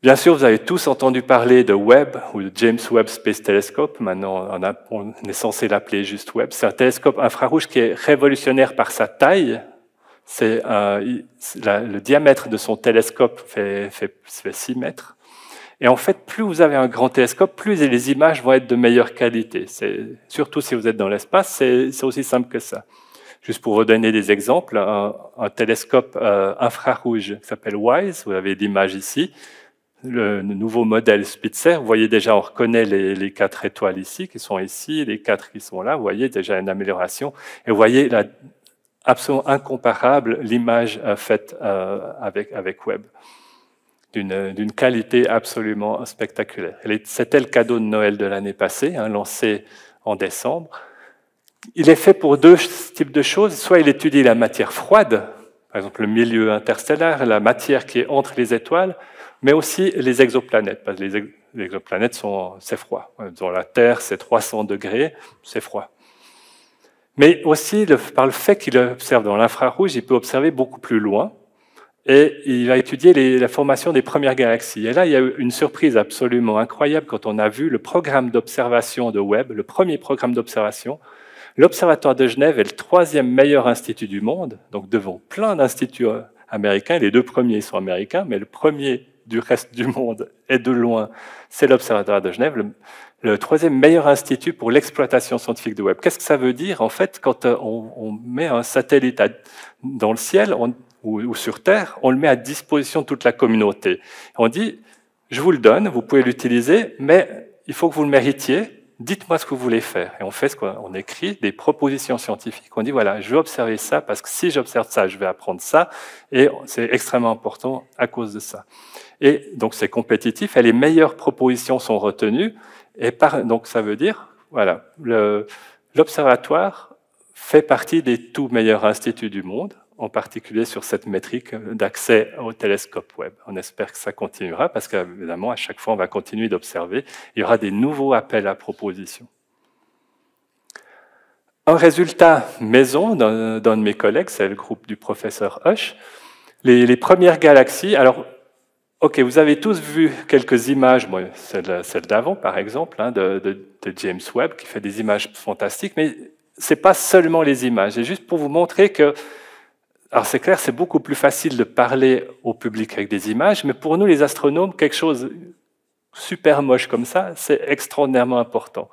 Bien sûr, vous avez tous entendu parler de Webb, ou de James Webb Space Telescope. Maintenant, on est censé l'appeler juste Webb. C'est un télescope infrarouge qui est révolutionnaire par sa taille. Le diamètre de son télescope fait 6 mètres. Et en fait, plus vous avez un grand télescope, plus les images vont être de meilleure qualité. Surtout si vous êtes dans l'espace, c'est aussi simple que ça. Juste pour vous donner des exemples, un télescope infrarouge qui s'appelle WISE, vous avez l'image ici, le nouveau modèle Spitzer. Vous voyez déjà, on reconnaît les 4 étoiles ici, qui sont ici, les 4 qui sont là. Vous voyez déjà une amélioration. Et vous voyez absolument incomparable l'image faite avec Webb, d'une qualité absolument spectaculaire. C'était le cadeau de Noël de l'année passée, lancé en décembre. Il est fait pour 2 types de choses. Soit il étudie la matière froide, par exemple le milieu interstellaire, la matière qui est entre les étoiles, mais aussi les exoplanètes, parce que les exoplanètes, c'est froid. Dans la Terre, c'est 300 degrés, c'est froid. Mais aussi, par le fait qu'il observe dans l'infrarouge, il peut observer beaucoup plus loin, et il va étudier la formation des premières galaxies. Et là, il y a eu une surprise absolument incroyable quand on a vu le programme d'observation de Webb, le premier programme d'observation. L'Observatoire de Genève est le 3e meilleur institut du monde, donc devant plein d'instituts américains. Les 2 premiers sont américains, mais le premier du reste du monde est de loin, c'est l'Observatoire de Genève, le 3e meilleur institut pour l'exploitation scientifique de Webb. Qu'est-ce que ça veut dire? En fait, quand on met un satellite dans le ciel ou sur Terre, on le met à disposition de toute la communauté. On dit, je vous le donne, vous pouvez l'utiliser, mais il faut que vous le méritiez. Dites-moi ce que vous voulez faire. Et on fait ce qu'on écrit, des propositions scientifiques. On dit, voilà, je vais observer ça, parce que si j'observe ça, je vais apprendre ça, et c'est extrêmement important à cause de ça. Et donc, c'est compétitif, et les meilleures propositions sont retenues, et donc ça veut dire, voilà, l'observatoire fait partie des tout meilleurs instituts du monde, en particulier sur cette métrique d'accès au télescope Webb. On espère que ça continuera, parce qu'évidemment, à chaque fois, on va continuer d'observer. Il y aura des nouveaux appels à propositions. Un résultat maison d'un de mes collègues, c'est le groupe du professeur Hush. Les premières galaxies, alors, ok, vous avez tous vu quelques images, bon, celle d'avant, par exemple, de James Webb, qui fait des images fantastiques, mais ce n'est pas seulement les images. C'est juste pour vous montrer que alors c'est clair, c'est beaucoup plus facile de parler au public avec des images, mais pour nous les astronomes, quelque chose super moche comme ça, c'est extraordinairement important.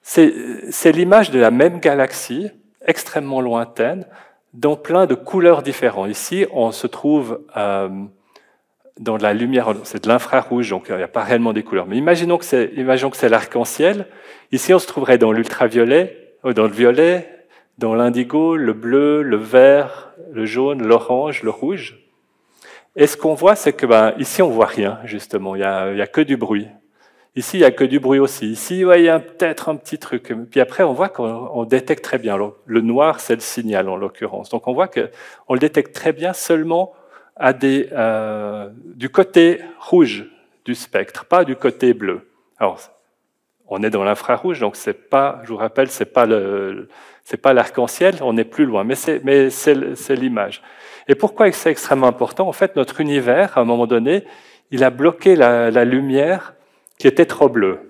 C'est l'image de la même galaxie, extrêmement lointaine, dans plein de couleurs différentes. Ici, on se trouve dans de la lumière, c'est de l'infrarouge, donc il n'y a pas réellement des couleurs. Mais imaginons que c'est l'arc-en-ciel. Ici, on se trouverait dans l'ultraviolet, dans le violet, dans l'indigo, le bleu, le vert, le jaune, l'orange, le rouge. Et ce qu'on voit, c'est que ici, on ne voit rien, justement. Il y a que du bruit. Ici, il n'y a que du bruit aussi. Ici, ouais, il y a peut-être un petit truc. Puis après, on voit qu'on détecte très bien. Le noir, c'est le signal, en l'occurrence. Donc, on voit qu'on le détecte très bien seulement du côté rouge du spectre, pas du côté bleu. Alors, on est dans l'infrarouge, donc c'est pas, je vous rappelle, c'est pas l'arc-en-ciel, on est plus loin, mais c'est l'image. Et pourquoi c'est extrêmement important? En fait, notre univers, à un moment donné, il a bloqué la lumière qui était trop bleue.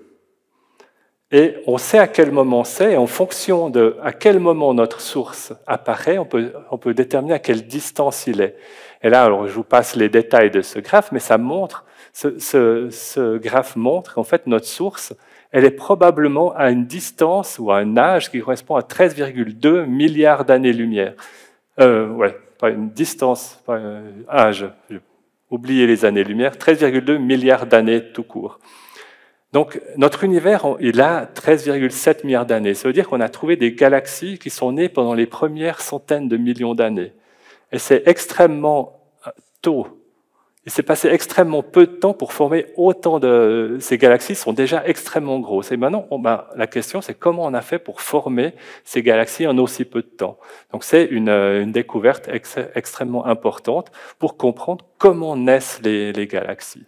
Et on sait à quel moment c'est, et en fonction de à quel moment notre source apparaît, on peut déterminer à quelle distance il est. Et là, alors, je vous passe les détails de ce graphe, mais ça montre, ce graphe montre qu'en fait, notre source, elle est probablement à une distance ou à un âge qui correspond à 13,2 milliards d'années-lumière. Pas une distance, pas un âge, j'ai oublié les années-lumière, 13,2 milliards d'années tout court. Donc, notre univers, il a 13,7 milliards d'années. Ça veut dire qu'on a trouvé des galaxies qui sont nées pendant les premières centaines de millions d'années. Et c'est extrêmement tôt. Il s'est passé extrêmement peu de temps pour former autant de... Ces galaxies sont déjà extrêmement grosses. Et maintenant, la question, c'est comment on a fait pour former ces galaxies en aussi peu de temps. Donc c'est une découverte extrêmement importante pour comprendre comment naissent les galaxies.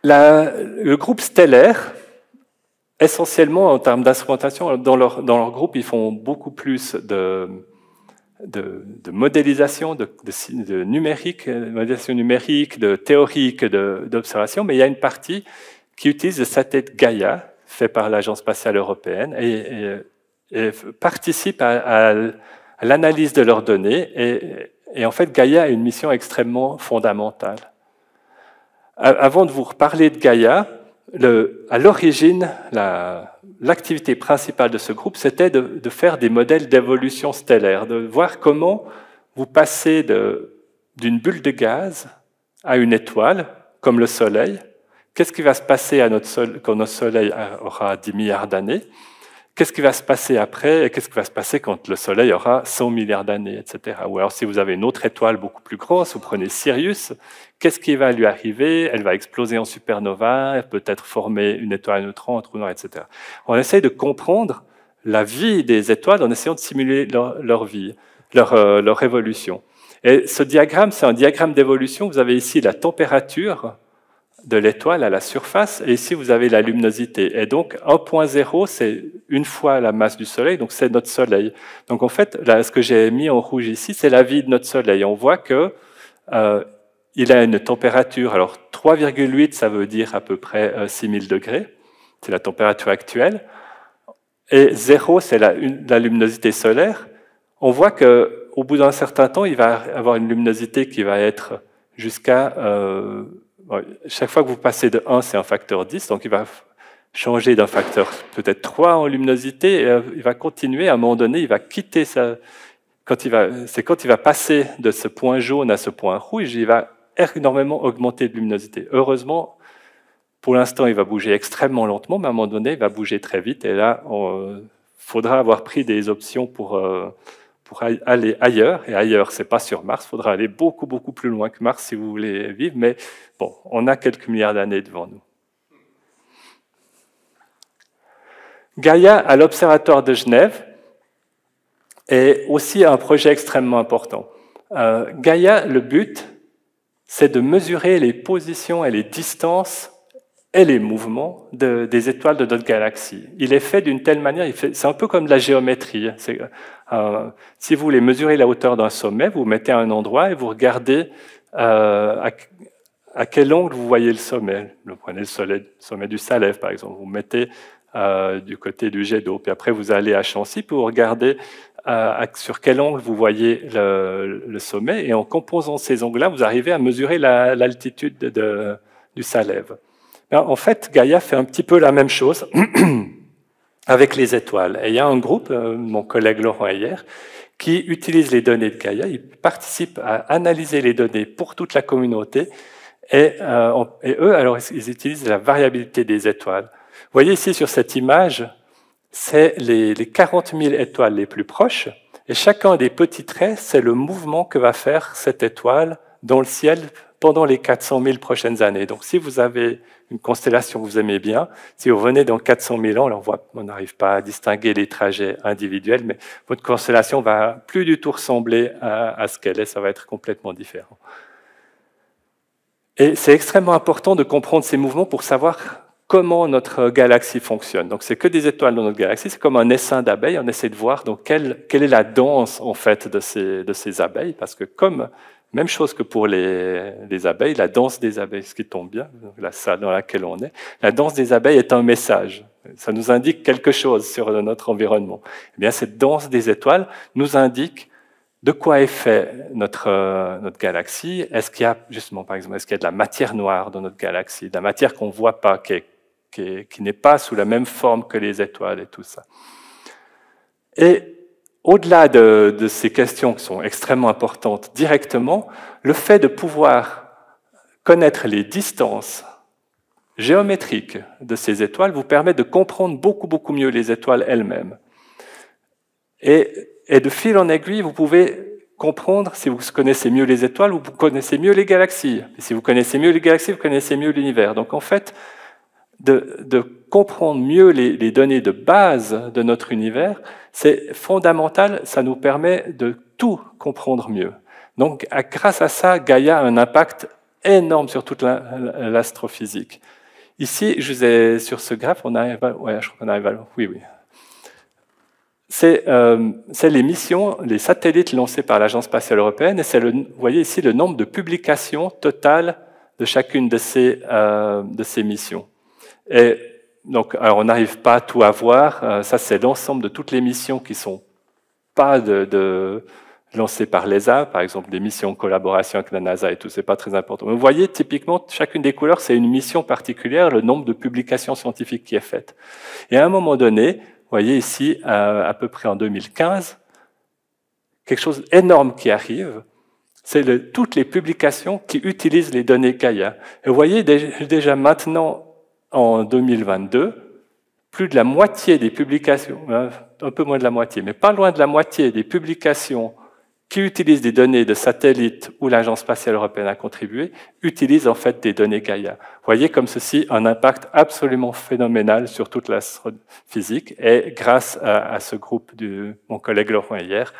Le groupe stellaire, essentiellement en termes d'instrumentation, dans leur groupe, ils font beaucoup plus de modélisation, de numérique, de modélisation numérique, de théorique, d'observation, mais il y a une partie qui utilise le satellite Gaia, fait par l'Agence spatiale européenne, et participe à l'analyse de leurs données. Et en fait, Gaia a une mission extrêmement fondamentale. Avant de vous reparler de Gaia, à l'origine, l'activité principale de ce groupe, c'était de faire des modèles d'évolution stellaire, de voir comment vous passez d'une bulle de gaz à une étoile, comme le Soleil. Qu'est-ce qui va se passer quand notre Soleil aura 10 milliards d'années? Qu'est-ce qui va se passer après? Et qu'est-ce qui va se passer quand le Soleil aura 100 milliards d'années, etc. Ou alors, si vous avez une autre étoile beaucoup plus grosse, vous prenez Sirius, qu'est-ce qui va lui arriver? Elle va exploser en supernova, elle peut-être former une étoile à neutrons, un trou noir, etc. On essaye de comprendre la vie des étoiles en essayant de simuler leur vie, leur évolution. Et ce diagramme, c'est un diagramme d'évolution. Vous avez ici la température de l'étoile à la surface, et ici vous avez la luminosité. Et donc 1.0, c'est une fois la masse du Soleil, donc c'est notre Soleil. Donc en fait, là, ce que j'ai mis en rouge ici, c'est la vie de notre Soleil. On voit que il a une température, alors 3,8, ça veut dire à peu près 6000 degrés, c'est la température actuelle, et 0, c'est la luminosité solaire. On voit qu'au bout d'un certain temps, il va avoir une luminosité qui va être jusqu'à... chaque fois que vous passez de 1, c'est un facteur 10, donc il va changer d'un facteur peut-être 3 en luminosité, et il va continuer, à un moment donné, il va quitter c'est quand il va passer de ce point jaune à ce point rouge, il va énormément augmenter de luminosité. Heureusement, pour l'instant, il va bouger extrêmement lentement, mais à un moment donné, il va bouger très vite, et là, il faudra avoir pris des options pour aller ailleurs, et ailleurs, c'est pas sur Mars, il faudra aller beaucoup, beaucoup plus loin que Mars si vous voulez vivre, mais bon, on a quelques milliards d'années devant nous. Gaïa, à l'Observatoire de Genève, est aussi un projet extrêmement important. Gaïa, le but, c'est de mesurer les positions et les distances et les mouvements des étoiles de notre galaxie. Il est fait d'une telle manière, c'est un peu comme de la géométrie. Si vous voulez mesurer la hauteur d'un sommet, vous vous mettez à un endroit et vous regardez à quel angle vous voyez le sommet. Vous prenez le sommet du Salève, par exemple, vous mettez du côté du jet d'eau, puis après vous allez à Chancy pour regarder sur quel angle vous voyez le sommet, et en composant ces angles-là, vous arrivez à mesurer l'altitude du Salève. En fait, Gaïa fait un petit peu la même chose avec les étoiles. Et il y a un groupe, mon collègue Laurent Heyer, qui utilise les données de Gaïa. Il participe à analyser les données pour toute la communauté. Et eux, alors, ils utilisent la variabilité des étoiles. Vous voyez ici sur cette image, c'est les 40 000 étoiles les plus proches. Et chacun des petits traits, c'est le mouvement que va faire cette étoile dans le ciel pendant les 400 000 prochaines années. Donc, si vous avez une constellation que vous aimez bien, si vous venez dans 400 000 ans, là on n'arrive pas à distinguer les trajets individuels, mais votre constellation va plus du tout ressembler à ce qu'elle est, ça va être complètement différent. Et c'est extrêmement important de comprendre ces mouvements pour savoir comment notre galaxie fonctionne. Donc, c'est que des étoiles dans notre galaxie, c'est comme un essaim d'abeilles, on essaie de voir donc, quelle est la danse en fait de ces abeilles, parce que même chose que pour les abeilles, la danse des abeilles, ce qui tombe bien, la salle dans laquelle on est, la danse des abeilles est un message. Ça nous indique quelque chose sur notre environnement. Eh bien, cette danse des étoiles nous indique de quoi est fait notre galaxie. Est-ce qu'il y a, justement, par exemple, est-ce qu'il y a de la matière noire dans notre galaxie, de la matière qu'on ne voit pas, qui n'est pas sous la même forme que les étoiles et tout ça. Et au-delà de ces questions qui sont extrêmement importantes directement, le fait de pouvoir connaître les distances géométriques de ces étoiles vous permet de comprendre beaucoup, beaucoup mieux les étoiles elles-mêmes. Et de fil en aiguille, vous pouvez comprendre, si vous connaissez mieux les étoiles, vous connaissez mieux les galaxies. Et si vous connaissez mieux les galaxies, vous connaissez mieux l'univers. Donc en fait, de comprendre mieux les données de base de notre univers, c'est fondamental, ça nous permet de tout comprendre mieux. Donc grâce à ça, Gaïa a un impact énorme sur toute l'astrophysique. Ici, je vous ai sur ce graphe, on arrive à... Ouais, je crois qu'on arrive à... Oui. C'est les missions, les satellites lancés par l'Agence spatiale européenne, et vous voyez ici le nombre de publications totales de chacune de ces missions. Et donc, alors on n'arrive pas à tout avoir. Ça, c'est l'ensemble de toutes les missions qui ne sont pas lancées par l'ESA, par exemple des missions en collaboration avec la NASA et tout, c'est pas très important. Mais vous voyez, typiquement, chacune des couleurs, c'est une mission particulière, le nombre de publications scientifiques qui est faite. Et à un moment donné, vous voyez ici, à peu près en 2015, quelque chose d'énorme qui arrive, c'est toutes les publications qui utilisent les données Gaïa. Et vous voyez déjà maintenant, en 2022, plus de la moitié des publications, un peu moins de la moitié, mais pas loin de la moitié des publications qui utilisent des données de satellites où l'Agence spatiale européenne a contribué, utilisent en fait des données Gaïa. Vous voyez comme ceci un impact absolument phénoménal sur toute l'astrophysique. Et grâce à ce groupe de mon collègue Laurent hier,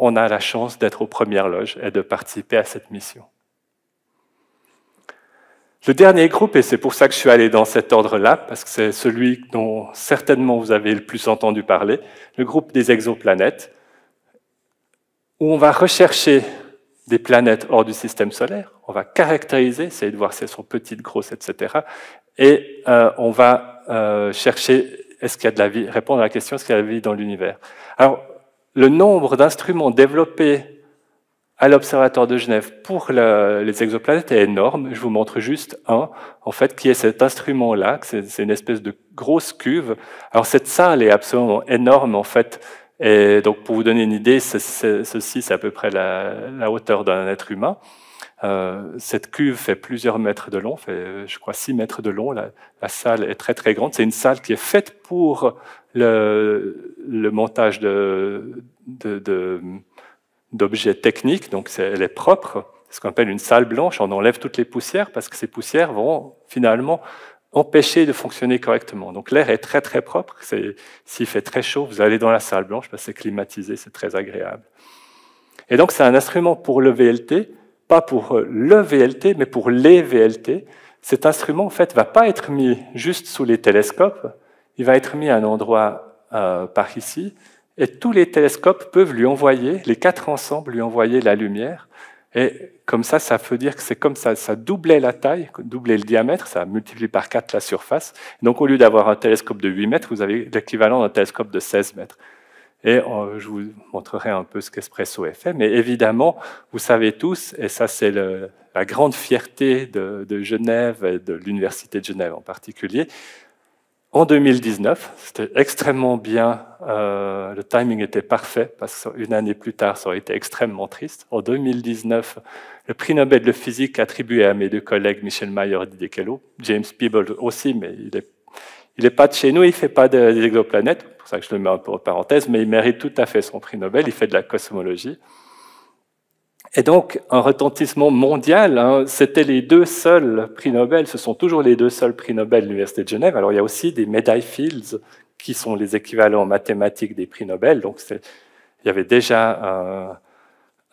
on a la chance d'être aux premières loges et de participer à cette mission. Le dernier groupe, et c'est pour ça que je suis allé dans cet ordre-là, parce que c'est celui dont certainement vous avez le plus entendu parler, le groupe des exoplanètes, où on va rechercher des planètes hors du système solaire, on va caractériser, essayer de voir si elles sont petites, grosses, etc. Et on va chercher, est-ce qu'il y a de la vie, répondre à la question, est-ce qu'il y a de la vie dans l'univers. Alors, le nombre d'instruments développés à l'Observatoire de Genève pour les exoplanètes est énorme. Je vous montre juste un, en fait, qui est cet instrument-là. C'est une espèce de grosse cuve. Alors, cette salle est absolument énorme, en fait. Et donc, pour vous donner une idée, ceci, c'est à peu près la hauteur d'un être humain. Cette cuve fait plusieurs mètres de long, fait, je crois, 6 mètres de long. La salle est très, très grande. C'est une salle qui est faite pour le montage d'objets techniques, donc elle est propre, ce qu'on appelle une salle blanche, on enlève toutes les poussières parce que ces poussières vont finalement empêcher de fonctionner correctement. Donc l'air est très très propre, s'il fait très chaud, vous allez dans la salle blanche, parce que c'est climatisé, c'est très agréable. Et donc c'est un instrument pour le VLT, pas pour le VLT, mais pour les VLT. Cet instrument en fait ne va pas être mis juste sous les télescopes, il va être mis à un endroit par ici, et tous les télescopes peuvent lui envoyer, les 4 ensemble, lui envoyer la lumière. Et comme ça, ça veut dire que c'est comme ça doublait la taille, doublait le diamètre, ça multiplie par 4 la surface. Donc au lieu d'avoir un télescope de 8 mètres, vous avez l'équivalent d'un télescope de 16 mètres. Et je vous montrerai un peu ce qu'Espresso a fait. Mais évidemment, vous savez tous, et ça c'est la grande fierté de Genève et de l'Université de Genève en particulier, en 2019, c'était extrêmement bien, le timing était parfait, parce qu'une année plus tard, ça aurait été extrêmement triste. En 2019, le prix Nobel de physique attribué à mes deux collègues, Michel Mayor et Didier Queloz, James Peebles aussi, mais il n'est pas de chez nous, il ne fait pas des exoplanètes, c'est pour ça que je le mets un peu en parenthèse, mais il mérite tout à fait son prix Nobel, il fait de la cosmologie. Et donc, un retentissement mondial, hein, c'était les 2 seuls prix Nobel, ce sont toujours les 2 seuls prix Nobel de l'Université de Genève. Alors, il y a aussi des médailles Fields, qui sont les équivalents mathématiques des prix Nobel. Donc, il y avait déjà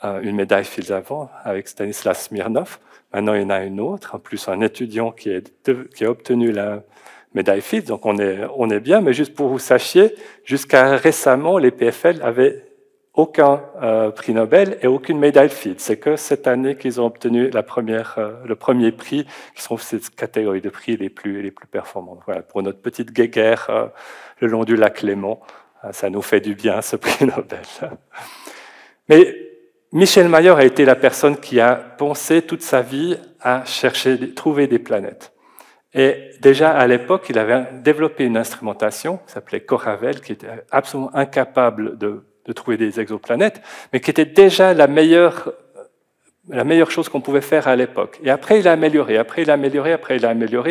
une médaille Fields avant, avec Stanislas Smirnov. Maintenant, il y en a une autre, en plus un étudiant qui a obtenu la médaille Fields. Donc, on est bien, mais juste pour que vous sachiez, jusqu'à récemment, les PFL avaient aucun prix Nobel et aucune médaille Fields. C'est que cette année qu'ils ont obtenu le premier prix, qui sont ces catégories de prix les plus performantes. Voilà, pour notre petite guéguerre le long du lac Léman, ça nous fait du bien, ce prix Nobel. Mais Michel Mayor a été la personne qui a pensé toute sa vie à trouver des planètes. Et déjà à l'époque, il avait développé une instrumentation qui s'appelait Coravel, qui était absolument incapable de trouver des exoplanètes, mais qui était déjà la meilleure chose qu'on pouvait faire à l'époque. Et après, il a amélioré,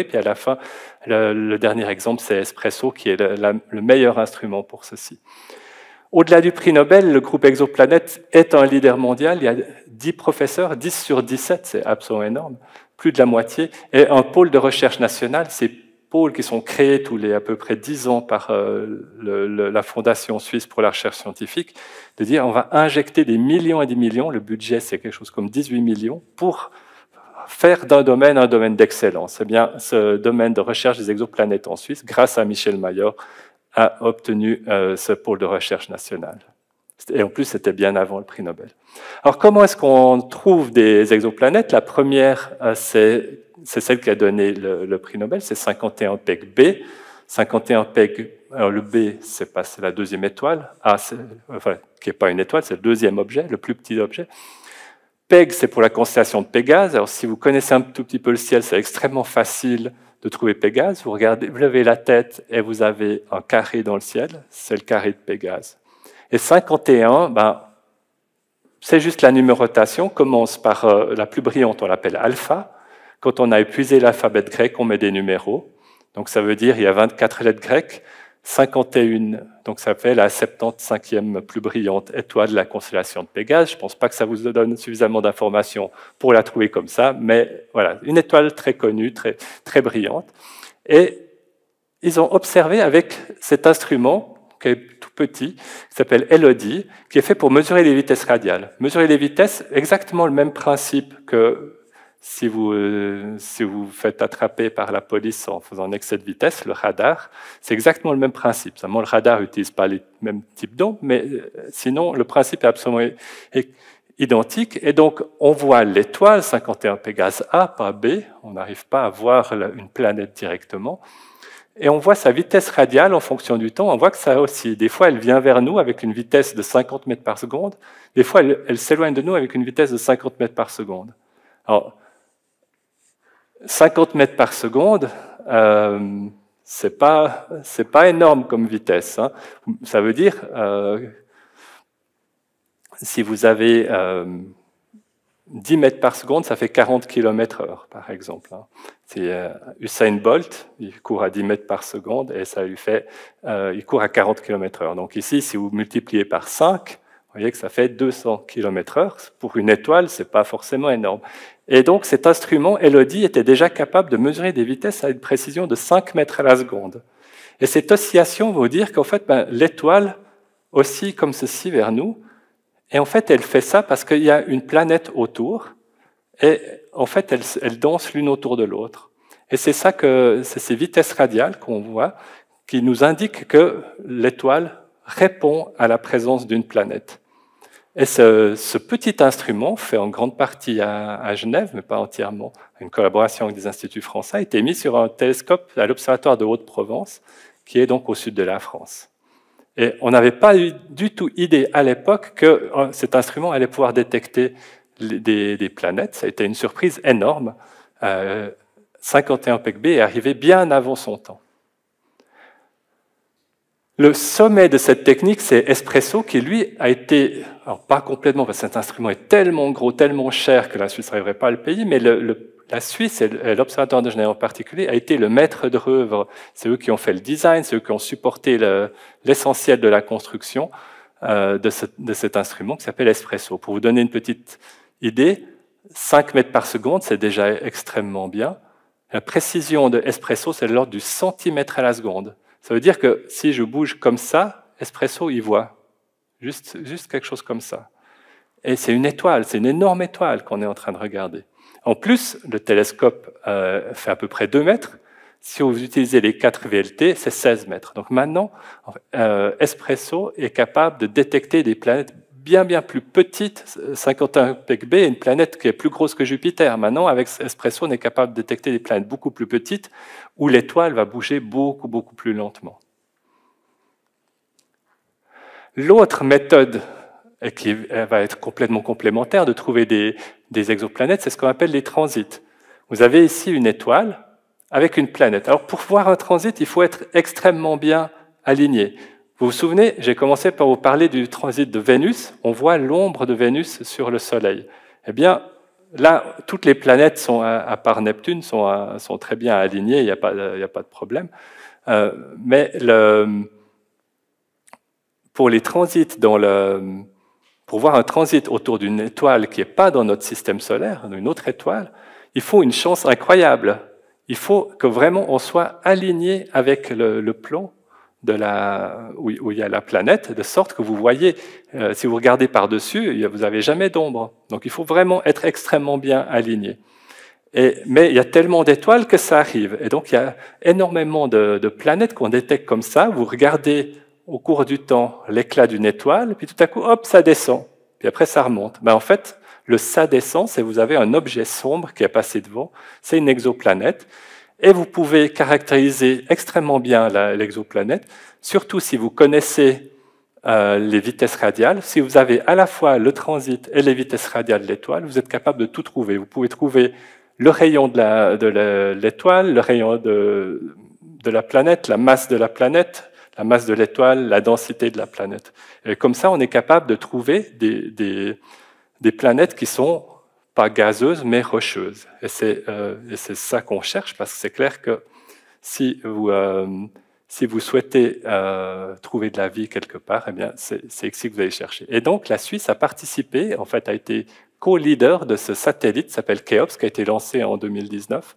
puis à la fin, le dernier exemple, c'est Espresso, qui est le meilleur instrument pour ceci. Au-delà du prix Nobel, le groupe Exoplanète est un leader mondial. Il y a 10 professeurs, 10 sur 17, c'est absolument énorme, plus de la moitié, et un pôle de recherche nationale, c'est pôles qui sont créés tous les à peu près 10 ans par la Fondation suisse pour la recherche scientifique, de dire on va injecter des millions et des millions, le budget c'est quelque chose comme 18 millions, pour faire d'un domaine un domaine d'excellence. Eh bien, ce domaine de recherche des exoplanètes en Suisse, grâce à Michel Mayor, a obtenu ce pôle de recherche national. Et en plus, c'était bien avant le prix Nobel. Alors, comment est-ce qu'on trouve des exoplanètes? La première, c'est celle qui a donné le prix Nobel, c'est 51 PEG B. 51 PEG, alors le B, c'est la deuxième étoile. A, qui n'est pas une étoile, c'est le deuxième objet, le plus petit objet. PEG, c'est pour la constellation de Pégase. Alors, si vous connaissez un tout petit peu le ciel, c'est extrêmement facile de trouver Pégase. Vous levez la tête et vous avez un carré dans le ciel, c'est le carré de Pégase. Et 51, c'est juste la numérotation, commence par la plus brillante, on l'appelle alpha. Quand on a épuisé l'alphabet grec, on met des numéros. Donc ça veut dire il y a 24 lettres grecques, 51, donc ça fait la 75e plus brillante étoile de la constellation de Pégase. Je ne pense pas que ça vous donne suffisamment d'informations pour la trouver comme ça, mais voilà, une étoile très connue, très, très brillante. Et ils ont observé avec cet instrument, qui est tout petit, qui s'appelle Elodie, qui est fait pour mesurer les vitesses radiales. Mesurer les vitesses, exactement le même principe que si vous faites attraper par la police en faisant un excès de vitesse, le radar, c'est exactement le même principe. Seulement, le radar n'utilise pas les mêmes types d'ondes, mais sinon, le principe est absolument identique. Et donc, on voit l'étoile 51 Pégase A, pas B. On n'arrive pas à voir une planète directement. Et on voit sa vitesse radiale en fonction du temps. On voit que ça aussi. Des fois, elle vient vers nous avec une vitesse de 50 mètres par seconde. Des fois, elle s'éloigne de nous avec une vitesse de 50 mètres par seconde. Alors, 50 mètres par seconde, c'est pas énorme comme vitesse. Hein. Ça veut dire, si vous avez 10 mètres par seconde, ça fait 40 km/h, par exemple. Hein. C'est Usain Bolt, il court à 10 mètres par seconde et ça lui fait, il court à 40 km/h. Donc ici, si vous multipliez par 5, vous voyez que ça fait 200 km/h. Pour une étoile, c'est pas forcément énorme. Et donc, cet instrument, Elodie, était déjà capable de mesurer des vitesses à une précision de 5 mètres à la seconde. Et cette oscillation veut dire qu'en fait, l'étoile oscille comme ceci vers nous. Et en fait, elle fait ça parce qu'il y a une planète autour. Et en fait, elles dansent l'une autour de l'autre. Et c'est ça c'est ces vitesses radiales qu'on voit qui nous indiquent que l'étoile répond à la présence d'une planète. Et ce petit instrument, fait en grande partie à Genève, mais pas entièrement, une collaboration avec des instituts français, a été mis sur un télescope à l'Observatoire de Haute-Provence, qui est donc au sud de la France. Et on n'avait pas eu du tout idée à l'époque que cet instrument allait pouvoir détecter des planètes. Ça a été une surprise énorme. 51 Peg-B est arrivé bien avant son temps. Le sommet de cette technique, c'est Espresso, qui lui a été, alors pas complètement, parce que cet instrument est tellement gros, tellement cher que la Suisse n'arriverait pas à le payer, mais la Suisse et l'Observatoire de Genève en particulier a été le maître d'œuvre. C'est eux qui ont fait le design, c'est eux qui ont supporté l'essentiel de la construction de cet instrument qui s'appelle Espresso. Pour vous donner une petite idée, 5 mètres par seconde, c'est déjà extrêmement bien. La précision de Espresso, c'est de l'ordre du centimètre à la seconde. Ça veut dire que si je bouge comme ça, Espresso, il voit. Juste quelque chose comme ça. Et c'est une étoile, c'est une énorme étoile qu'on est en train de regarder. En plus, le télescope fait à peu près 2 mètres. Si vous utilisez les 4 VLT, c'est 16 mètres. Donc maintenant, Espresso est capable de détecter des planètes bien plus petites. 51 Peg-B est une planète qui est plus grosse que Jupiter. Maintenant, avec Espresso, on est capable de détecter des planètes beaucoup plus petites où l'étoile va bouger beaucoup plus lentement. L'autre méthode qui va être complètement complémentaire de trouver des exoplanètes, c'est ce qu'on appelle les transits. Vous avez ici une étoile avec une planète. Alors pour voir un transit, il faut être extrêmement bien aligné. Vous vous souvenez, j'ai commencé par vous parler du transit de Vénus. On voit l'ombre de Vénus sur le Soleil. Eh bien, là, toutes les planètes, à part Neptune, sont très bien alignées, il n'y a pas de problème. Mais pour les transits pour voir un transit autour d'une étoile qui n'est pas dans notre système solaire, une autre étoile, il faut une chance incroyable. Il faut que vraiment on soit aligné avec le plan où il y a la planète, de sorte que vous voyez, si vous regardez par-dessus, vous n'avez jamais d'ombre. Donc il faut vraiment être extrêmement bien aligné. Mais il y a tellement d'étoiles que ça arrive. Et donc il y a énormément de planètes qu'on détecte comme ça. Vous regardez au cours du temps l'éclat d'une étoile, puis tout à coup, hop, ça descend. Puis après, ça remonte. En fait, le ça descend, c'est vous avez un objet sombre qui est passé devant, c'est une exoplanète. Et vous pouvez caractériser extrêmement bien l'exoplanète, surtout si vous connaissez les vitesses radiales. Si vous avez à la fois le transit et les vitesses radiales de l'étoile, vous êtes capable de tout trouver. Vous pouvez trouver le rayon de l'étoile, le rayon de la planète, la masse de la planète, la masse de l'étoile, la densité de la planète. Et comme ça, on est capable de trouver des des planètes qui sont pas gazeuses, mais rocheuses. Et c'est ça qu'on cherche, parce que c'est clair que si vous souhaitez trouver de la vie quelque part, eh bien, c'est ici que vous allez chercher. Et donc, la Suisse a participé, en fait, a été co-leader de ce satellite, qui s'appelle Cheops, qui a été lancé en 2019.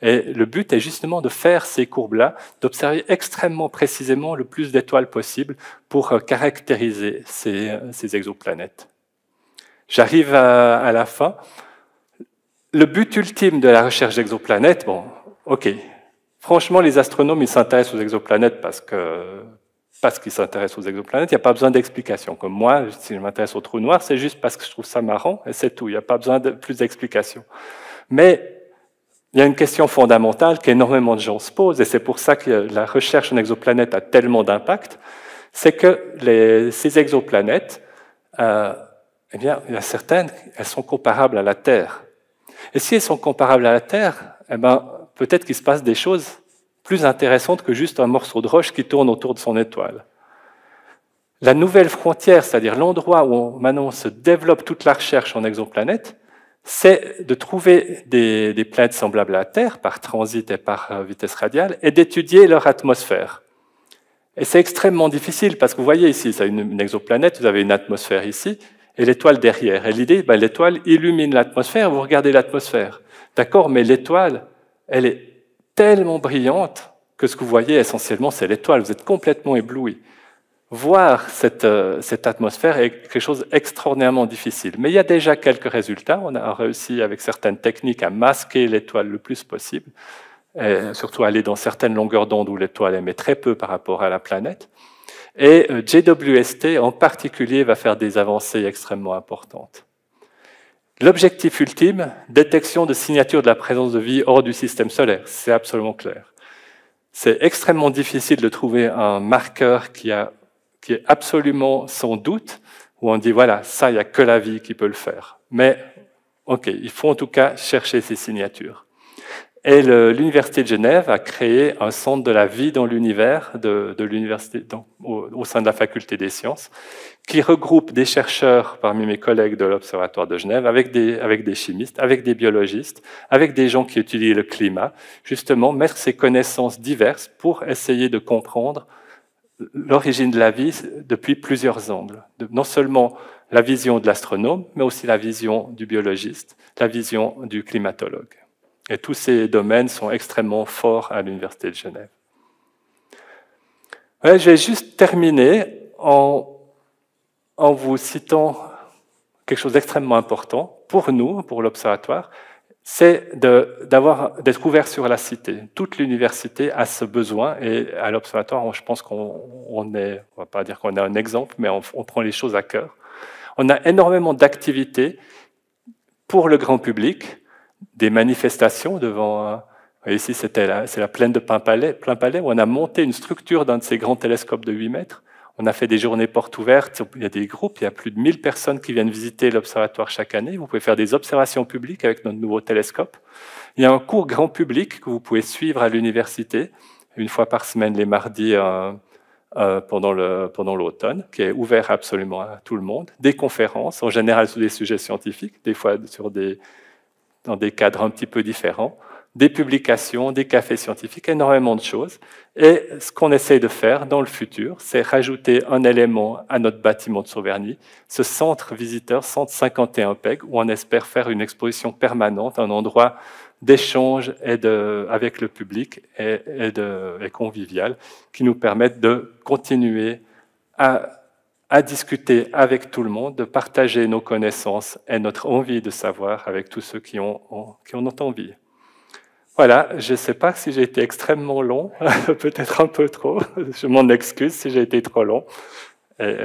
Et le but est justement de faire ces courbes-là, d'observer extrêmement précisément le plus d'étoiles possible pour caractériser ces exoplanètes. J'arrive à la fin. Le but ultime de la recherche d'exoplanètes, bon, ok. Franchement, les astronomes, ils s'intéressent aux exoplanètes parce qu'ils s'intéressent aux exoplanètes. Il n'y a pas besoin d'explication. Comme moi, si je m'intéresse aux trous noirs, c'est juste parce que je trouve ça marrant, et c'est tout. Il n'y a pas besoin de plus d'explications. Mais il y a une question fondamentale qu'énormément de gens se posent, et c'est pour ça que la recherche en exoplanètes a tellement d'impact, c'est que ces exoplanètes, eh bien, il y a certaines, elles sont comparables à la Terre. Et si elles sont comparables à la Terre, eh ben, peut-être qu'il se passe des choses plus intéressantes que juste un morceau de roche qui tourne autour de son étoile. La nouvelle frontière, c'est-à-dire l'endroit où maintenant se développe toute la recherche en exoplanètes, c'est de trouver des planètes semblables à la Terre, par transit et par vitesse radiale, et d'étudier leur atmosphère. Et c'est extrêmement difficile, parce que vous voyez ici, c'est une exoplanète, vous avez une atmosphère ici, et l'étoile derrière. Et l'idée, l'étoile illumine l'atmosphère, vous regardez l'atmosphère. D'accord, mais l'étoile, elle est tellement brillante que ce que vous voyez essentiellement, c'est l'étoile. Vous êtes complètement ébloui. Voir cette atmosphère est quelque chose d'extraordinairement difficile. Mais il y a déjà quelques résultats. On a réussi avec certaines techniques à masquer l'étoile le plus possible, et surtout aller dans certaines longueurs d'onde où l'étoile émet très peu par rapport à la planète. Et JWST en particulier va faire des avancées extrêmement importantes. L'objectif ultime, détection de signatures de la présence de vie hors du système solaire, c'est absolument clair. C'est extrêmement difficile de trouver un marqueur qui est absolument sans doute, où on dit voilà, ça, il n'y a que la vie qui peut le faire. Mais, ok, il faut en tout cas chercher ces signatures. Et l'Université de Genève a créé un centre de la vie dans l'univers de l'université, au sein de la faculté des sciences, qui regroupe des chercheurs parmi mes collègues de l'Observatoire de Genève, avec des chimistes, avec des biologistes, avec des gens qui étudient le climat, justement mettre ces connaissances diverses pour essayer de comprendre l'origine de la vie depuis plusieurs angles. Non seulement la vision de l'astronome, mais aussi la vision du biologiste, la vision du climatologue. Et tous ces domaines sont extrêmement forts à l'Université de Genève. Ouais, je vais juste terminer en vous citant quelque chose d'extrêmement important pour nous, pour l'Observatoire, c'est d'être ouvert sur la cité. Toute l'université a ce besoin, et à l'Observatoire, je pense on ne va pas dire qu'on a un exemple, mais on prend les choses à cœur. On a énormément d'activités pour le grand public, des manifestations devant... Ici, c'est la plaine de Plainpalais, où on a monté une structure d'un de ces grands télescopes de 8 mètres. On a fait des journées portes ouvertes, il y a des groupes, il y a plus de 1000 personnes qui viennent visiter l'observatoire chaque année. Vous pouvez faire des observations publiques avec notre nouveau télescope. Il y a un cours grand public que vous pouvez suivre à l'université, une fois par semaine, les mardis pendant l'automne, qui est ouvert absolument à tout le monde. Des conférences, en général sur des sujets scientifiques, des fois dans des cadres un petit peu différents, des publications, des cafés scientifiques, énormément de choses. Et ce qu'on essaie de faire dans le futur, c'est rajouter un élément à notre bâtiment de Sauverny, ce centre visiteur, centre 51 PEG, où on espère faire une exposition permanente, un endroit d'échange avec le public et convivial, qui nous permettent de continuer à discuter avec tout le monde, de partager nos connaissances et notre envie de savoir avec tous ceux qui en ont envie. Voilà, je ne sais pas si j'ai été extrêmement long, peut-être un peu trop, je m'en excuse si j'ai été trop long. Et